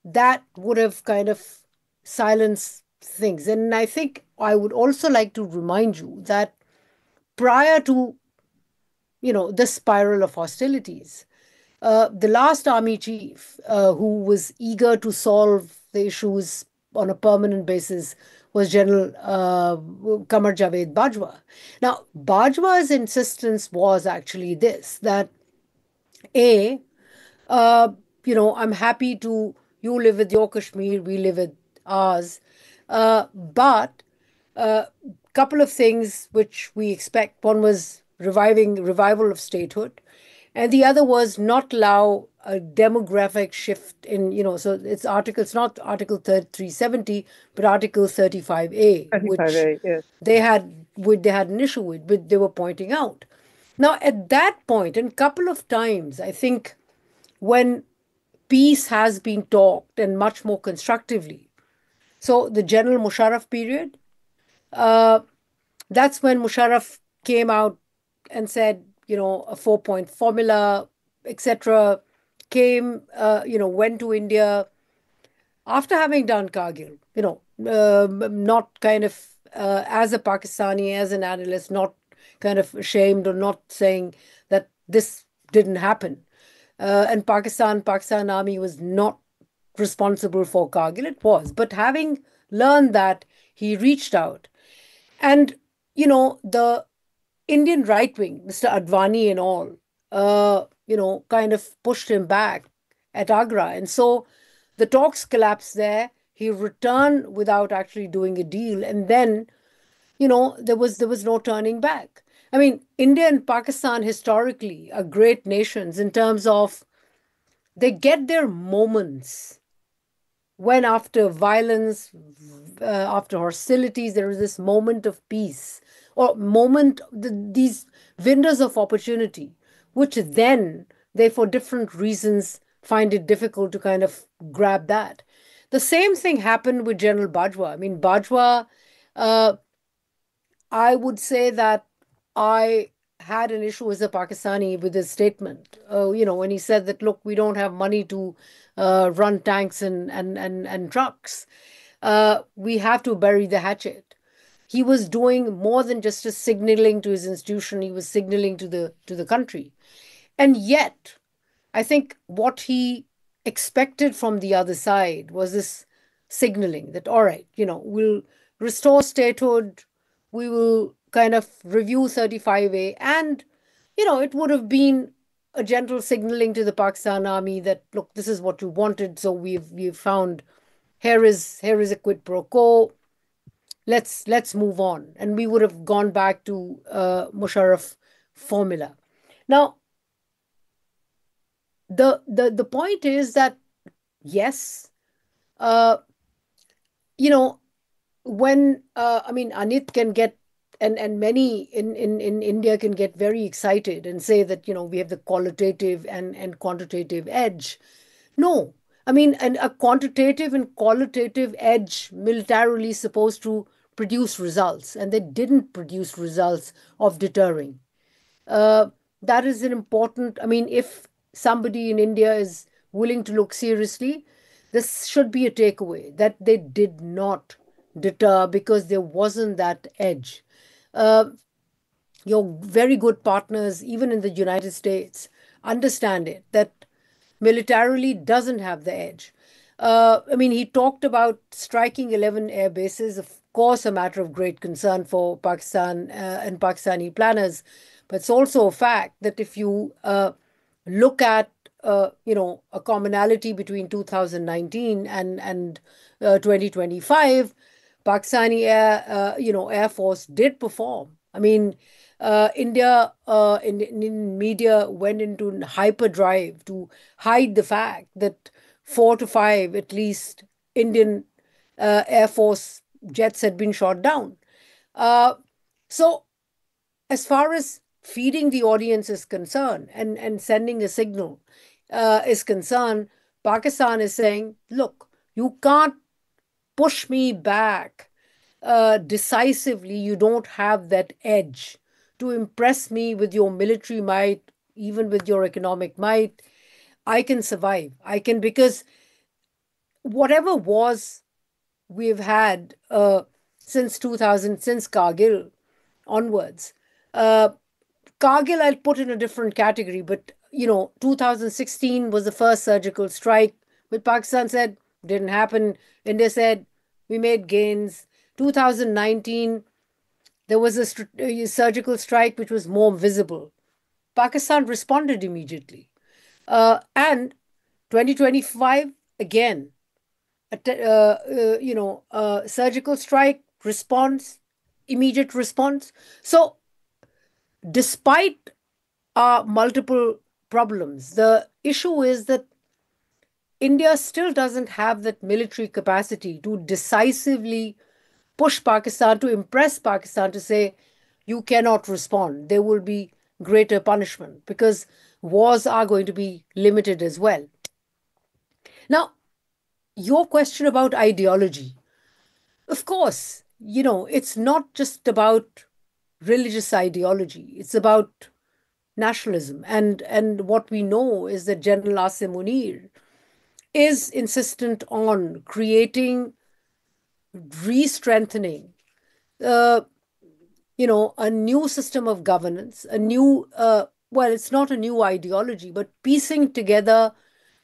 That would have kind of silenced things. And I think I would also like to remind you that prior to, the spiral of hostilities, the last army chief who was eager to solve the issues on a permanent basis was General Qamar Javed Bajwa. Now, Bajwa's insistence was actually this, that I'm happy to, you live with your Kashmir, we live with ours. But a couple of things which we expect. One was revival of statehood. And the other was not allow a demographic shift in, so it's not Article 370, but Article 35A, 35A, which yes. they had an issue with, but they were pointing out. Now, at that point, and a couple of times, I think when peace has been talked and much more constructively, so the General Musharraf period, that's when Musharraf came out and said, a 4-point formula, etc., came, went to India after having done Kargil, not kind of as a Pakistani, as an analyst, not kind of ashamed or not saying that this didn't happen. And Pakistan Army was not responsible for Kargil. It was. But having learned that, he reached out. And, the Indian right wing, Mr. Advani and all, kind of pushed him back at Agra. And so the talks collapsed there. He returned without actually doing a deal. And then, there was no turning back. I mean, India and Pakistan historically are great nations in terms of they get their moments when after violence, after hostilities, there is this moment of peace or these windows of opportunity, which then they, for different reasons, find it difficult to kind of grab that. The same thing happened with General Bajwa. I mean, Bajwa, I would say that I had an issue as a Pakistani with his statement, when he said that, look, we don't have money to run tanks and trucks. We have to bury the hatchet. He was doing more than just a signaling to his institution. He was signaling to the country. And yet, I think what he expected from the other side was this signaling that, all right, we'll restore statehood, we will kind of review 35A, and, it would have been a gentle signaling to the Pakistan Army that, look, this is what you wanted, so we've found here is a quid pro quo. Let's move on, and we would have gone back to Musharraf formula. Now, the point is that yes, when Anit can get and many in India can get very excited and say that we have the qualitative and quantitative edge. No, I mean, and a quantitative and qualitative edge militarily is supposed to produce results, and they didn't produce results of deterring. That is an important. I mean, if somebody in India is willing to look seriously, this should be a takeaway that they did not deter because there wasn't that edge. Your very good partners, even in the United States, understand it, that militarily doesn't have the edge. He talked about striking 11 air bases, of course, a matter of great concern for Pakistan and Pakistani planners. But it's also a fact that if you look at a commonality between 2019 and 2025, Pakistani Air Force did perform. I mean, India in media went into hyperdrive to hide the fact that 4 to 5 at least Indian Air Force jets had been shot down. So as far as feeding the audience is concerned and sending a signal is concerned, Pakistan is saying, look, you can't push me back decisively. You don't have that edge to impress me with your military might, even with your economic might. I can survive. Because whatever wars we've had since Kargil onwards, Kargil I'll put in a different category, but 2016 was the first surgical strike, but Pakistan said didn't happen. India said we made gains. 2019, there was a surgical strike which was more visible. Pakistan responded immediately. And 2025, again, surgical strike, response, immediate response. So despite our multiple problems. The issue is that India still doesn't have that military capacity to decisively push Pakistan, to impress Pakistan, to say, you cannot respond. There will be greater punishment, because wars are going to be limited as well. Now, your question about ideology, of course, it's not just about religious ideology. It's about nationalism. And what we know is that General Asim Munir is insistent on creating, re-strengthening, a new system of governance, a new, well, it's not a new ideology, but piecing together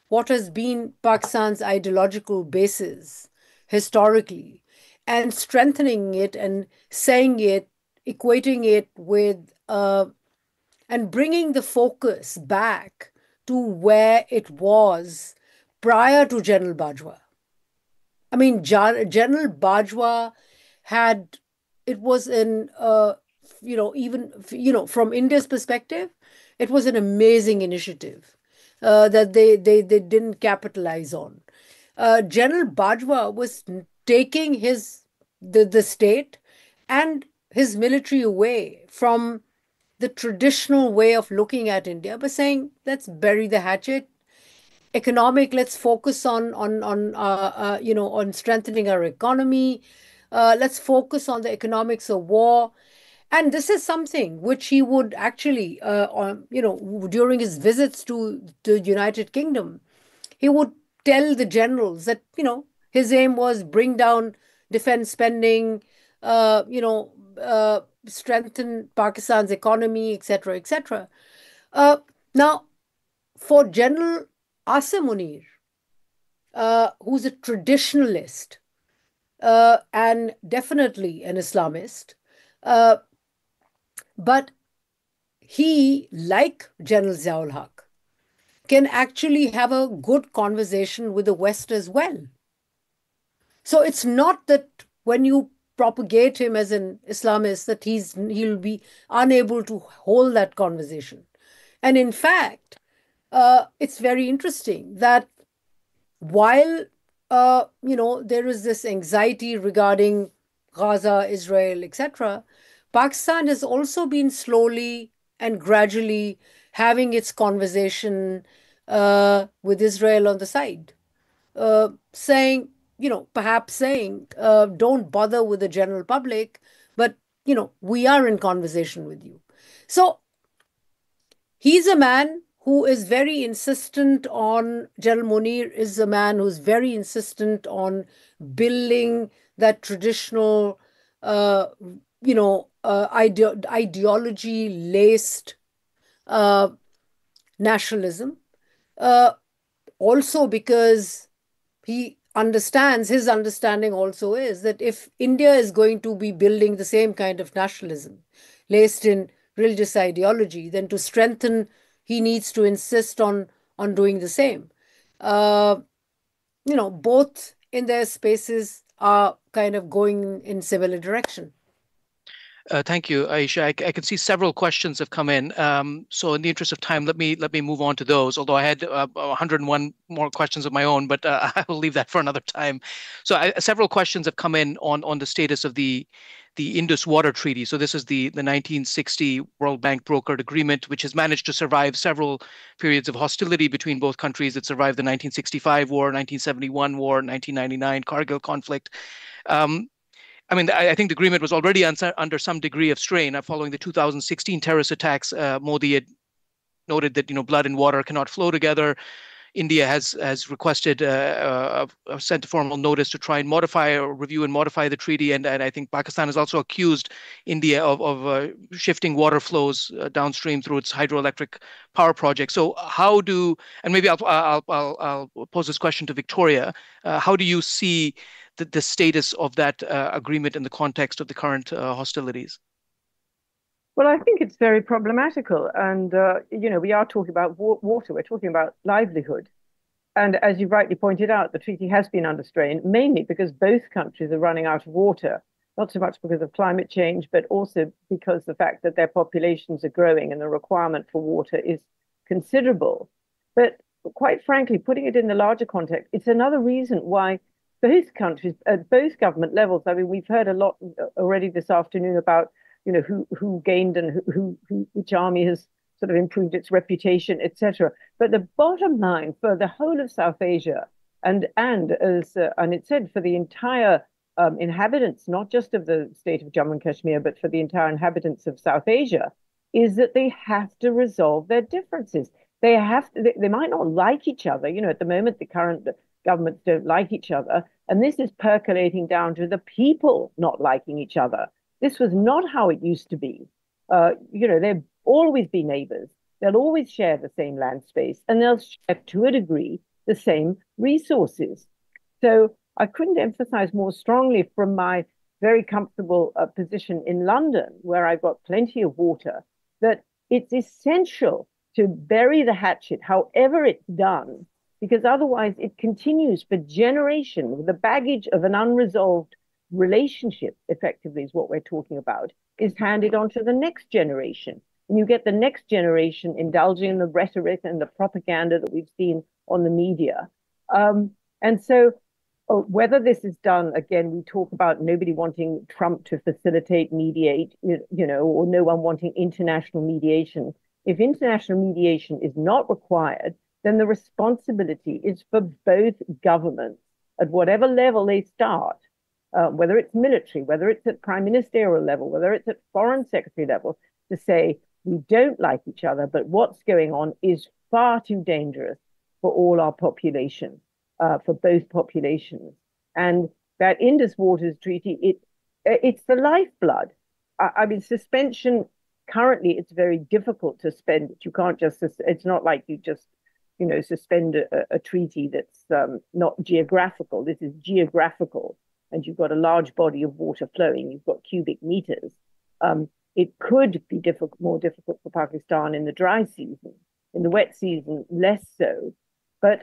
what has been Pakistan's ideological basis historically and strengthening it and saying it, equating it with, and bringing the focus back to where it was prior to General Bajwa. I mean, General Bajwa had, it was in, from India's perspective, it was an amazing initiative that they didn't capitalize on. General Bajwa was taking the state and his military away from the traditional way of looking at India by saying, let's bury the hatchet. Let's focus on strengthening our economy. Let's focus on the economics of war. And this is something which he would actually, during his visits to the United Kingdom, he would tell the generals that, his aim was bring down defense spending, strengthen Pakistan's economy, etc., etc. Now, for General Asim Munir, who's a traditionalist and definitely an Islamist, but he, like General Ziaul Haq, can actually have a good conversation with the West as well. So it's not that when you propagate him as an Islamist that he'll be unable to hold that conversation. And in fact, it's very interesting that while there is this anxiety regarding Gaza, Israel, etc., Pakistan has also been slowly and gradually having its conversation with Israel on the side, saying, perhaps saying, don't bother with the general public, but, we are in conversation with you. So he's a man who is very insistent on, General Munir is a man who's very insistent on building that traditional, ideology-laced nationalism. Also because he understands, his understanding also is that if India is going to be building the same kind of nationalism laced in religious ideology, then to strengthen, he needs to insist on doing the same. Both in their spaces are kind of going in similar direction. Thank you, Aisha. I can see several questions have come in. So in the interest of time, let me move on to those. Although I had 101 more questions of my own, but I will leave that for another time. So several questions have come in on the status of the Indus Water Treaty. So this is the 1960 World Bank brokered agreement, which has managed to survive several periods of hostility between both countries. It survived the 1965 war, 1971 war, 1999 Kargil conflict. I think the agreement was already under some degree of strain following the 2016 terrorist attacks. Modi had noted that blood and water cannot flow together. India has requested sent a formal notice to try and modify or review and modify the treaty, and I think Pakistan has also accused India of shifting water flows downstream through its hydroelectric power project. So and maybe I'll pose this question to Victoria. How do you see the status of that agreement in the context of the current hostilities? Well, I think it's very problematical. And, we are talking about water. We're talking about livelihood. And as you rightly pointed out, the treaty has been under strain, mainly because both countries are running out of water, not so much because of climate change, but also because the fact that their populations are growing and the requirement for water is considerable. But quite frankly, putting it in the larger context, it's another reason why both countries, at both government levels, I mean, we've heard a lot already this afternoon about, who gained and which army has sort of improved its reputation, etc. But the bottom line for the whole of South Asia, and as Anit said, for the entire inhabitants, not just of the state of Jammu and Kashmir, but for the entire inhabitants of South Asia, is that they have to resolve their differences. They might not like each other. At the moment, the current governments don't like each other. And this is percolating down to the people not liking each other. This was not how it used to be. They'll always be neighbors. They'll always share the same land space, and they'll share, to a degree, the same resources. So I couldn't emphasize more strongly from my very comfortable position in London, where I've got plenty of water, that it's essential to bury the hatchet, however it's done, because otherwise it continues for generations. The baggage of an unresolved relationship, effectively, is what we're talking about, is handed on to the next generation. And you get the next generation indulging in the rhetoric and the propaganda that we've seen on the media. And so whether this is done, again, we talk about nobody wanting Trump to facilitate, mediate, or no one wanting international mediation. If international mediation is not required, then the responsibility is for both governments at whatever level they start, whether it's military, whether it's at prime ministerial level, whether it's at foreign secretary level, to say, we don't like each other, but what's going on is far too dangerous for all our population, for both populations. And that Indus Waters Treaty, it's the lifeblood. I mean, suspension, currently, it's very difficult to suspend it. You can't just, it's not like you just, suspend a treaty that's not geographical. This is geographical, and you've got a large body of water flowing. You've got cubic meters. It could be more difficult for Pakistan in the dry season. In the wet season, less so. But,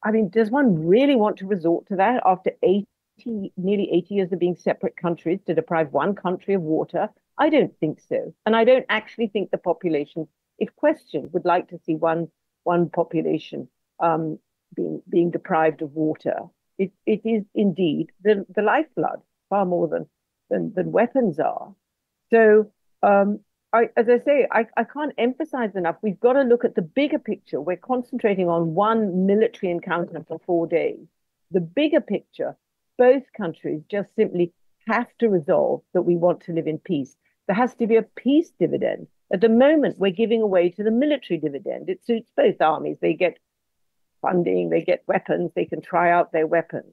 I mean, does one really want to resort to that after nearly 80 years of being separate countries, to deprive one country of water? I don't think so. And I don't actually think the population, if questioned, would like to see one population being deprived of water. It is indeed the lifeblood, far more than weapons are. So, as I say, I can't emphasize enough, we've got to look at the bigger picture. We're concentrating on one military encounter for 4 days. The bigger picture, both countries just simply have to resolve that we want to live in peace. There has to be a peace dividend. At the moment, we're giving away to the military dividend. It suits both armies. They get funding, they get weapons, they can try out their weapons.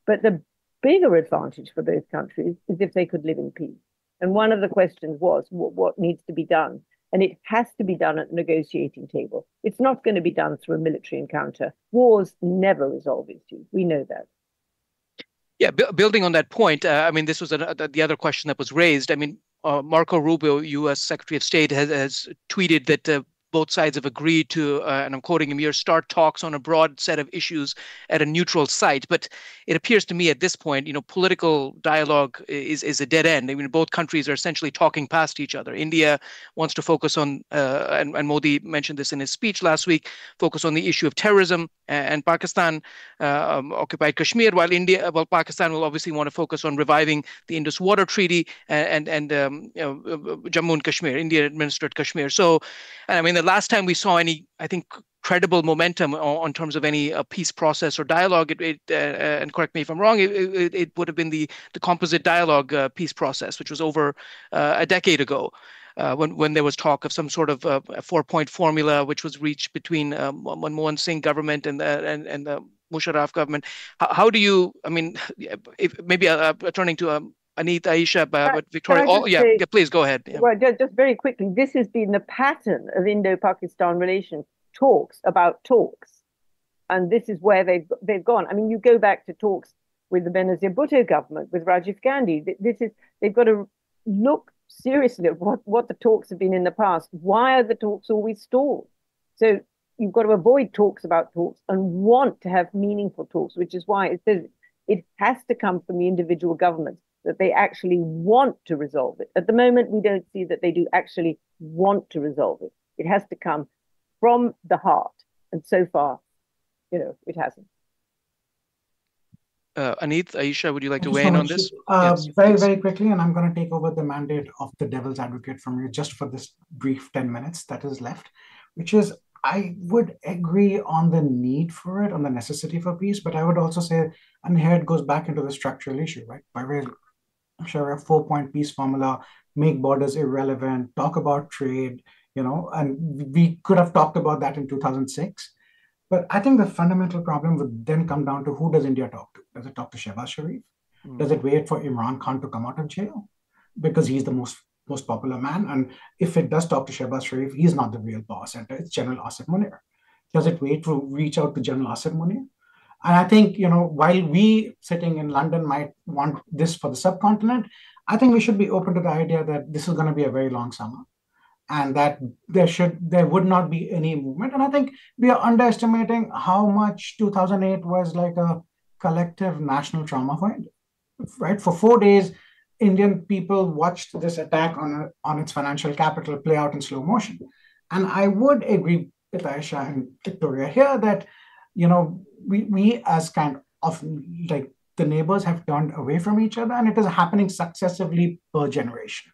But the bigger advantage for both countries is if they could live in peace. And one of the questions was what needs to be done. And it has to be done at the negotiating table. It's not going to be done through a military encounter. Wars never resolve issues. We know that. Yeah, building on that point, I mean, this was the other question that was raised. I mean, Marco Rubio, U.S. Secretary of State, has tweeted that both sides have agreed to, and I'm quoting him here, start talks on a broad set of issues at a neutral site. But it appears to me at this point, political dialogue is a dead end. I mean, both countries are essentially talking past each other. India wants to focus on, and Modi mentioned this in his speech last week, focus on the issue of terrorism, and Pakistan occupied Kashmir, while Pakistan will obviously want to focus on reviving the Indus Water Treaty and Jammu and Kashmir, India-administered Kashmir. So, I mean, the last time we saw any, I think, credible momentum on terms of any peace process or dialogue, and correct me if I'm wrong, it would have been the composite dialogue peace process, which was over a decade ago. When there was talk of some sort of a 4-point formula, which was reached between Manmohan Singh government and the Musharraf government. How do you? I mean, maybe turning to Anit, Aisha, but Victoria. Please go ahead. Yeah. Well, just very quickly, this has been the pattern of Indo-Pakistan relations: talks about talks, and this is where they've gone. I mean, you go back to talks with the Benazir Bhutto government, with Rajiv Gandhi. They've got to look seriously at what the talks have been in the past. Why are the talks always stalled? So you've got to avoid talks about talks and want to have meaningful talks, which is why it says it has to come from the individual governments, that they actually want to resolve it. At the moment, we don't see that they do actually want to resolve it. It has to come from the heart. And so far, it hasn't. Aneet, Aisha, would you like to weigh in on this? Yes, very quickly, and I'm going to take over the mandate of the devil's advocate from you just for this brief 10 minutes that is left, which is I would agree on the need for it, on the necessity for peace, but I would also say, and here it goes back into the structural issue, right? By way of a 4-point peace formula, make borders irrelevant, talk about trade, and we could have talked about that in 2006. But I think the fundamental problem would then come down to who does India talk to? Does it talk to Shehbaz Sharif? Does it wait for Imran Khan to come out of jail? Because he's the most popular man. And if it does talk to Shehbaz Sharif, he's not the real power center. It's General Asif Munir. Does it wait to reach out to General Asif Munir? And I think, while we sitting in London might want this for the subcontinent, I think we should be open to the idea that this is going to be a very long summer, and that there would not be any movement. And I think we are underestimating how much 2008 was like a collective national trauma for India, right? For 4 days, Indian people watched this attack on its financial capital play out in slow motion. And I would agree with Aisha and Victoria here that, we as kind of like the neighbors have turned away from each other, and it is happening successively per generation.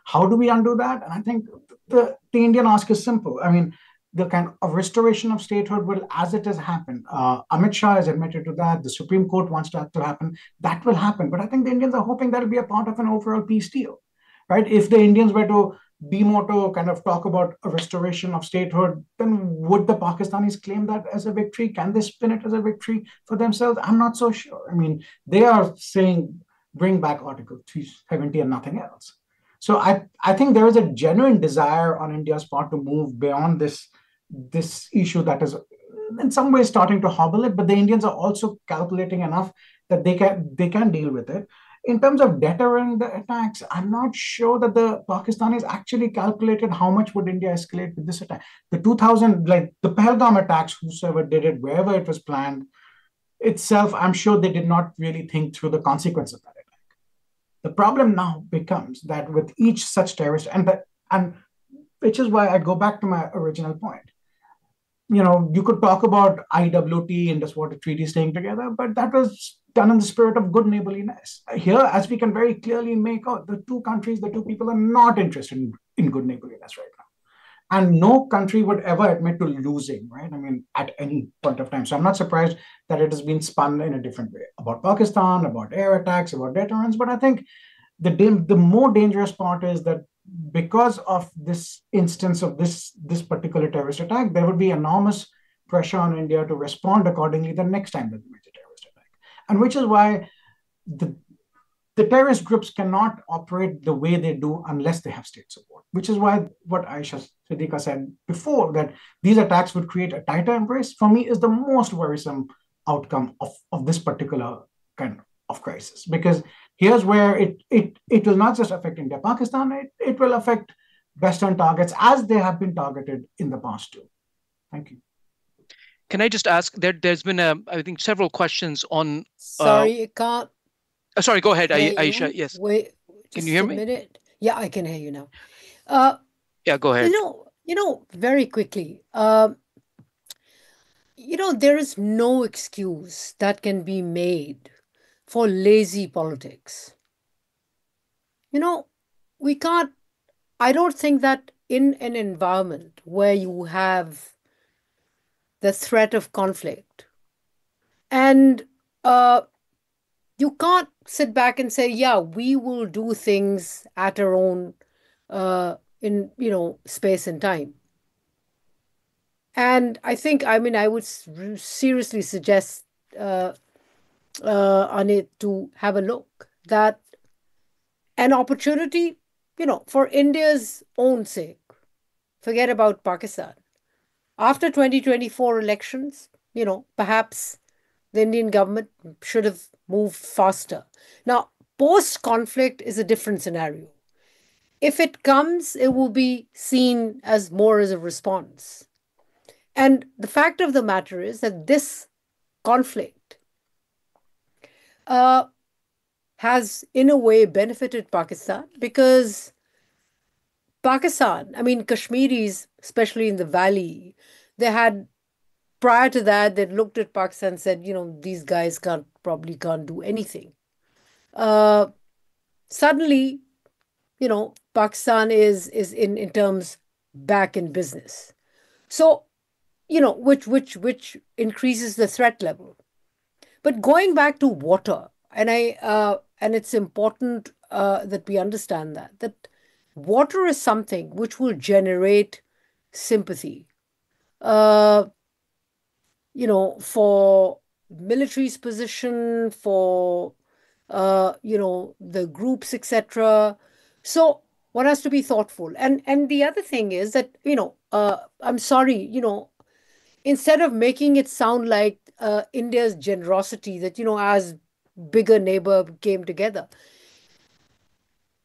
How do we undo that? And I think the Indian ask is simple. I mean, the kind of restoration of statehood will, as it has happened, Amit Shah has admitted to that. The Supreme Court wants that to happen. That will happen. But I think the Indians are hoping that will be a part of an overall peace deal, right? If the Indians were to be more to kind of talk about a restoration of statehood, then would the Pakistanis claim that as a victory? Can they spin it as a victory for themselves? I'm not so sure. I mean, they are saying bring back Article 370 and nothing else. So I think there is a genuine desire on India's part to move beyond this issue that is in some ways starting to hobble it, but the Indians are also calculating enough that they can deal with it. In terms of deterring the attacks, I'm not sure that the Pakistanis actually calculated how much would India escalate with this attack. The Pahalgam attacks, whosoever did it, wherever it was planned itself, I'm sure they did not really think through the consequence of that attack. The problem now becomes that with each such terrorist, and which is why I go back to my original point. You could talk about IWT, Indus-Water Treaty staying together, but that was done in the spirit of good neighborliness. Here, as we can very clearly make out, the two countries, the two people are not interested in good neighborliness right now. And no country would ever admit to losing, right? I mean, at any point of time. So I'm not surprised that it has been spun in a different way about Pakistan, about air attacks, about deterrence. But I think the more dangerous part is that because of this instance of this particular terrorist attack, there would be enormous pressure on India to respond accordingly the next time there's a major terrorist attack. And which is why the terrorist groups cannot operate the way they do unless they have state support, which is why what Aisha Siddiqa said before, that these attacks would create a tighter embrace, for me is the most worrisome outcome of this particular kind of crisis. Because here's where it will not just affect India, Pakistan, it will affect Western targets as they have been targeted in the past too. Thank you. Can I just ask, there's been, I think, several questions on... Sorry, it can't... sorry, go ahead, Aisha. Yes. Wait, can you hear me? Minute. Yeah, I can hear you now. Yeah, go ahead. Very quickly, there is no excuse that can be made for lazy politics. We can't, I don't think that in an environment where you have the threat of conflict and you can't sit back and say, yeah, we will do things at our own in space and time. And I think, I would seriously suggest on it to have a look that an opportunity, for India's own sake, forget about Pakistan. After 2024 elections, perhaps the Indian government should have moved faster. Now, post-conflict is a different scenario. If it comes, it will be seen as more as a response. And the fact of the matter is that this conflict has, in a way, benefited Pakistan because Kashmiris especially in the valley, prior to that, they'd looked at Pakistan and said, these guys probably can't do anything. Suddenly, Pakistan is in terms back in business. So, which increases the threat level. But going back to water, and it's important that we understand that water is something which will generate sympathy. For military's position, for the groups, etc. So one has to be thoughtful. And the other thing is that, I'm sorry, instead of making it sound like India's generosity, that, as bigger neighbor came together,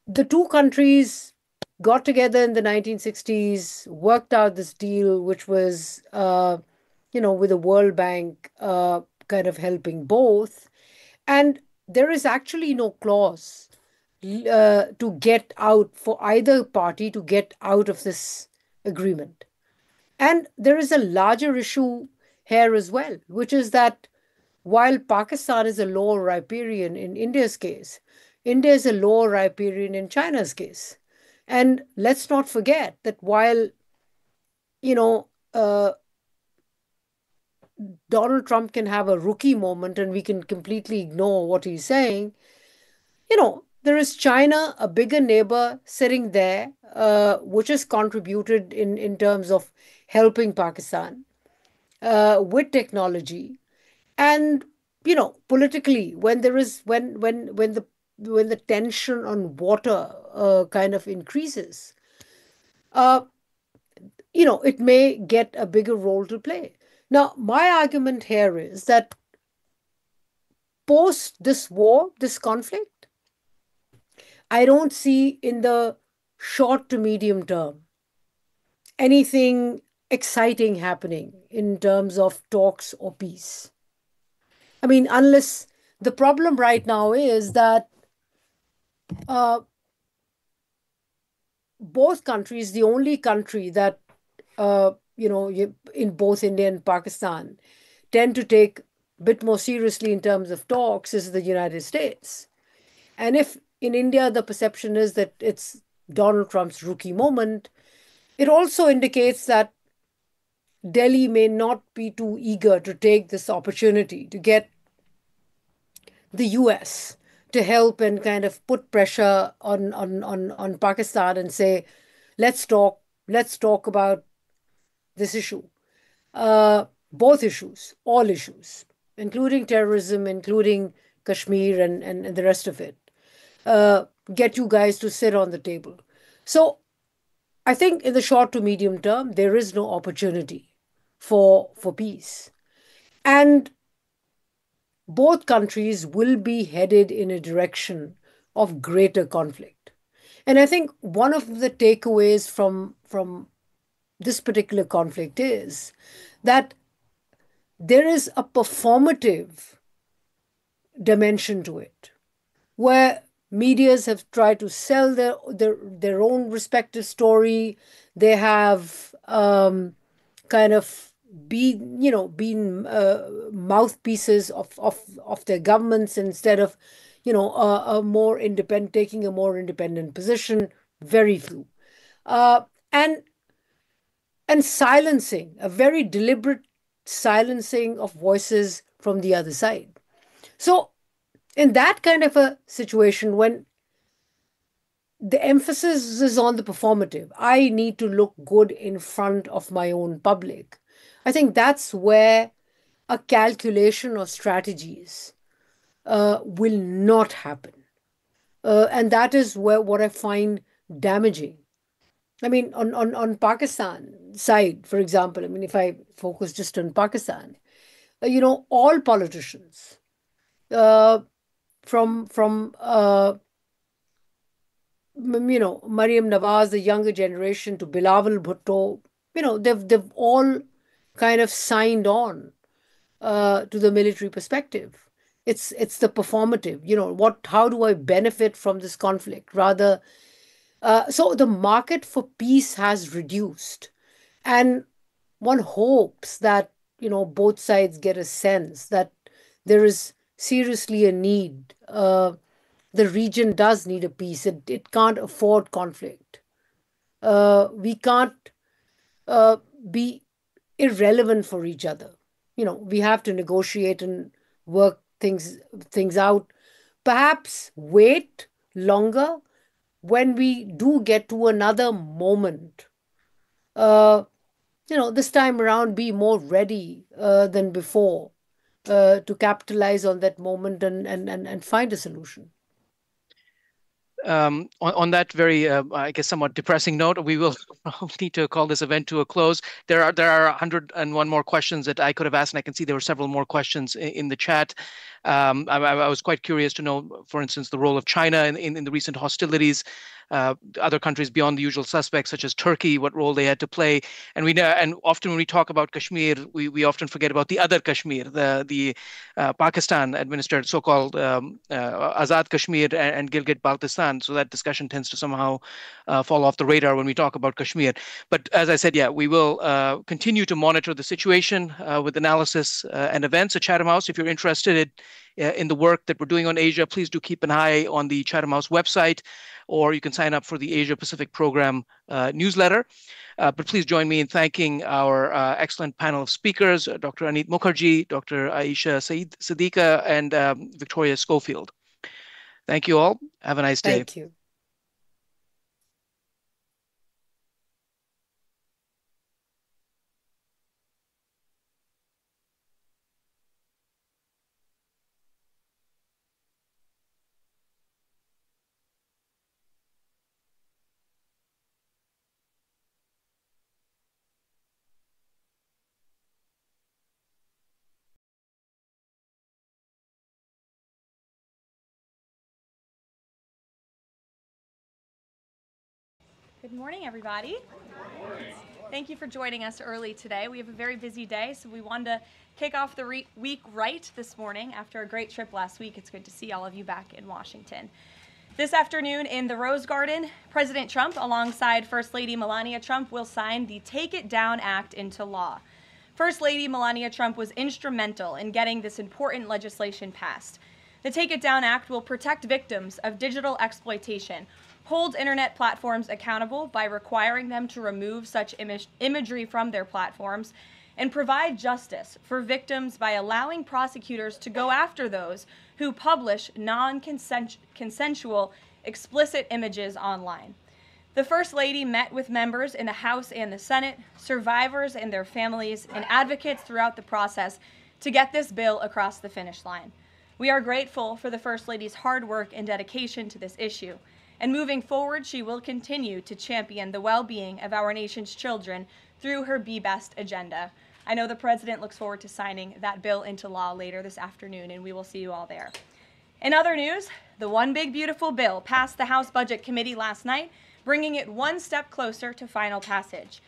the two countries got together in the 1960s, worked out this deal, which was, with the World Bank kind of helping both. And there is actually no clause to get out for either party to get out of this agreement. And there is a larger issue here as well, which is that while Pakistan is a lower riparian in India's case, India is a lower riparian in China's case. And let's not forget that while, Donald Trump can have a rookie moment and we can completely ignore what he's saying, there is China, a bigger neighbor sitting there, which has contributed in terms of helping Pakistan with technology. And, politically, when the tension on water kind of increases, it may get a bigger role to play. Now, my argument here is that post this war, this conflict, I don't see in the short to medium term anything exciting happening in terms of talks or peace. I mean, unless the problem right now is that both countries, the only country that, in both India and Pakistan, tend to take a bit more seriously in terms of talks is the United States. And if in India the perception is that it's Donald Trump's rookie moment, it also indicates that Delhi may not be too eager to take this opportunity to get the US to help and kind of put pressure on Pakistan and say, let's talk about this issue. Both issues, all issues, including terrorism, including Kashmir and the rest of it. Get you guys to sit on the table. So I think in the short to medium term, there is no opportunity for peace. And both countries will be headed in a direction of greater conflict. And I think one of the takeaways from this particular conflict is that there is a performative dimension to it, where medias have tried to sell their own respective story. They have kind of been mouthpieces of their governments instead of a more independent, taking a more independent position. Very few, and silencing, a very deliberate silencing of voices from the other side. So in that kind of a situation, when the emphasis is on the performative, I need to look good in front of my own public, I think that's where a calculation of strategies will not happen. And that is what I find damaging. I mean, on Pakistan side, for example, I mean, if I focus just on Pakistan, all politicians, from Mariam Nawaz, the younger generation, to Bilawal Bhutto, they've all kind of signed on to the military perspective. It's the performative. How do I benefit from this conflict? Rather, so the market for peace has reduced, And one hopes that, both sides get a sense that there is seriously a need. The region does need a peace. It can't afford conflict. We can't be irrelevant for each other. We have to negotiate and work things out. Perhaps wait longer when we do get to another moment. This time around, be more ready than before to capitalize on that moment and find a solution. On that very, I guess, somewhat depressing note, we will need to call this event to a close. There are 101 more questions that I could have asked, and I can see there were several more questions in the chat. I was quite curious to know, for instance, the role of China in the recent hostilities, other countries beyond the usual suspects, such as Turkey, what role they had to play. And we know, and often when we talk about Kashmir, we often forget about the other Kashmir, the Pakistan administered so-called Azad Kashmir and Gilgit-Baltistan. So that discussion tends to somehow fall off the radar when we talk about Kashmir. But as I said, yeah, we will continue to monitor the situation with analysis and events at Chatham House. If you're interested in the work that we're doing on Asia, please do keep an eye on the Chatham House website, or you can sign up for the Asia Pacific Program newsletter. But please join me in thanking our excellent panel of speakers, Dr. Anit Mukherjee, Dr. Aisha Siddiqa, and Victoria Schofield. Thank you all. Have a nice day. Thank you. Good morning, everybody. Thank you for joining us early today. We have a very busy day, so we wanted to kick off the week right this morning after a great trip last week. It's good to see all of you back in Washington. This afternoon in the Rose Garden, President Trump, alongside First Lady Melania Trump, will sign the Take It Down Act into law. First Lady Melania Trump was instrumental in getting this important legislation passed. The Take It Down Act will protect victims of digital exploitation, hold internet platforms accountable by requiring them to remove such imagery from their platforms, and provide justice for victims by allowing prosecutors to go after those who publish non-consensual explicit images online. The First Lady met with members in the House and the Senate, survivors and their families, and advocates throughout the process to get this bill across the finish line. We are grateful for the First Lady's hard work and dedication to this issue. And moving forward, she will continue to champion the well-being of our nation's children through her Be Best agenda. I know the President looks forward to signing that bill into law later this afternoon, and we will see you all there. In other news, the One Big Beautiful Bill passed the House Budget Committee last night, bringing it one step closer to final passage.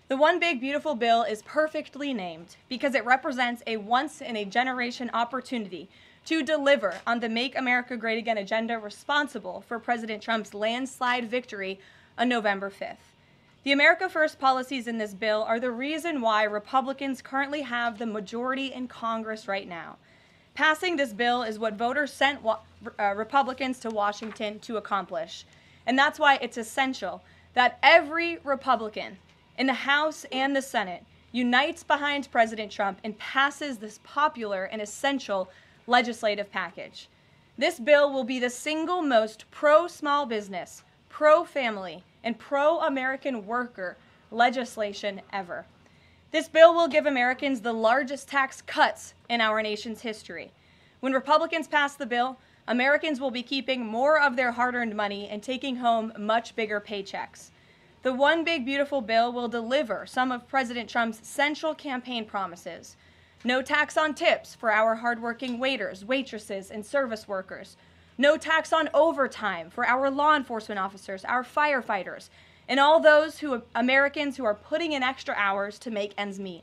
The One Big Beautiful Bill is perfectly named because it represents a once-in-a-generation opportunity to deliver on the Make America Great Again agenda responsible for President Trump's landslide victory on November 5th. The America First policies in this bill are the reason why Republicans currently have the majority in Congress right now. Passing this bill is what voters sent Republicans to Washington to accomplish. And that's why it's essential that every Republican in the House and the Senate unites behind President Trump and passes this popular and essential legislative package. This bill will be the single most pro-small business, pro-family, and pro-American worker legislation ever. This bill will give Americans the largest tax cuts in our nation's history. When Republicans pass the bill, Americans will be keeping more of their hard-earned money and taking home much bigger paychecks. The One Big Beautiful Bill will deliver some of President Trump's central campaign promises. No tax on tips for our hardworking waiters, waitresses, and service workers. No tax on overtime for our law enforcement officers, our firefighters, and all those Americans who are putting in extra hours to make ends meet.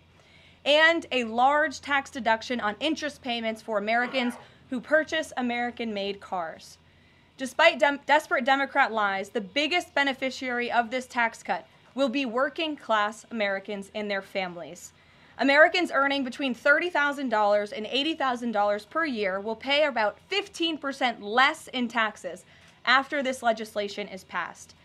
And a large tax deduction on interest payments for Americans who purchase American-made cars. Despite desperate Democrat lies, the biggest beneficiary of this tax cut will be working class Americans and their families. Americans earning between $30,000 and $80,000 per year will pay about 15% less in taxes after this legislation is passed.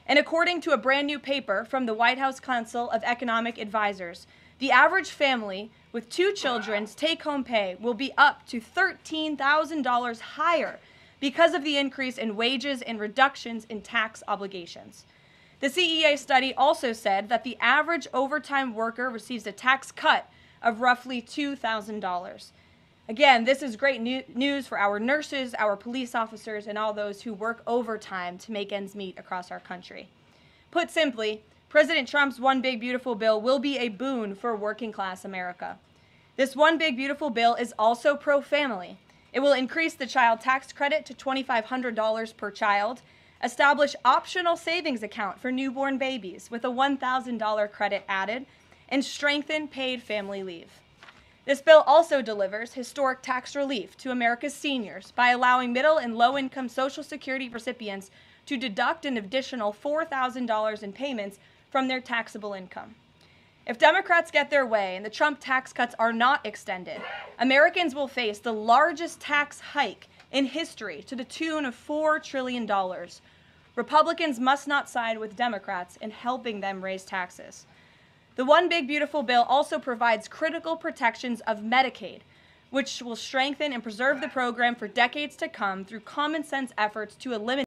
And according to a brand new paper from the White House Council of Economic Advisors, the average family with 2 children's take-home pay will be up to $13,000 higher because of the increase in wages and reductions in tax obligations. The CEA study also said that the average overtime worker receives a tax cut of roughly $2,000. Again, this is great news for our nurses, our police officers, and all those who work overtime to make ends meet across our country. Put simply, President Trump's One Big Beautiful Bill will be a boon for working class America. This One Big Beautiful Bill is also pro-family. It will increase the child tax credit to $2,500 per child, establish optional savings account for newborn babies with a $1,000 credit added, and strengthen paid family leave. This bill also delivers historic tax relief to America's seniors by allowing middle and low-income Social Security recipients to deduct an additional $4,000 in payments from their taxable income. If Democrats get their way and the Trump tax cuts are not extended, Americans will face the largest tax hike in history to the tune of $4 trillion. Republicans must not side with Democrats in helping them raise taxes. The One Big Beautiful Bill also provides critical protections of Medicaid, which will strengthen and preserve the program for decades to come through common sense efforts to eliminate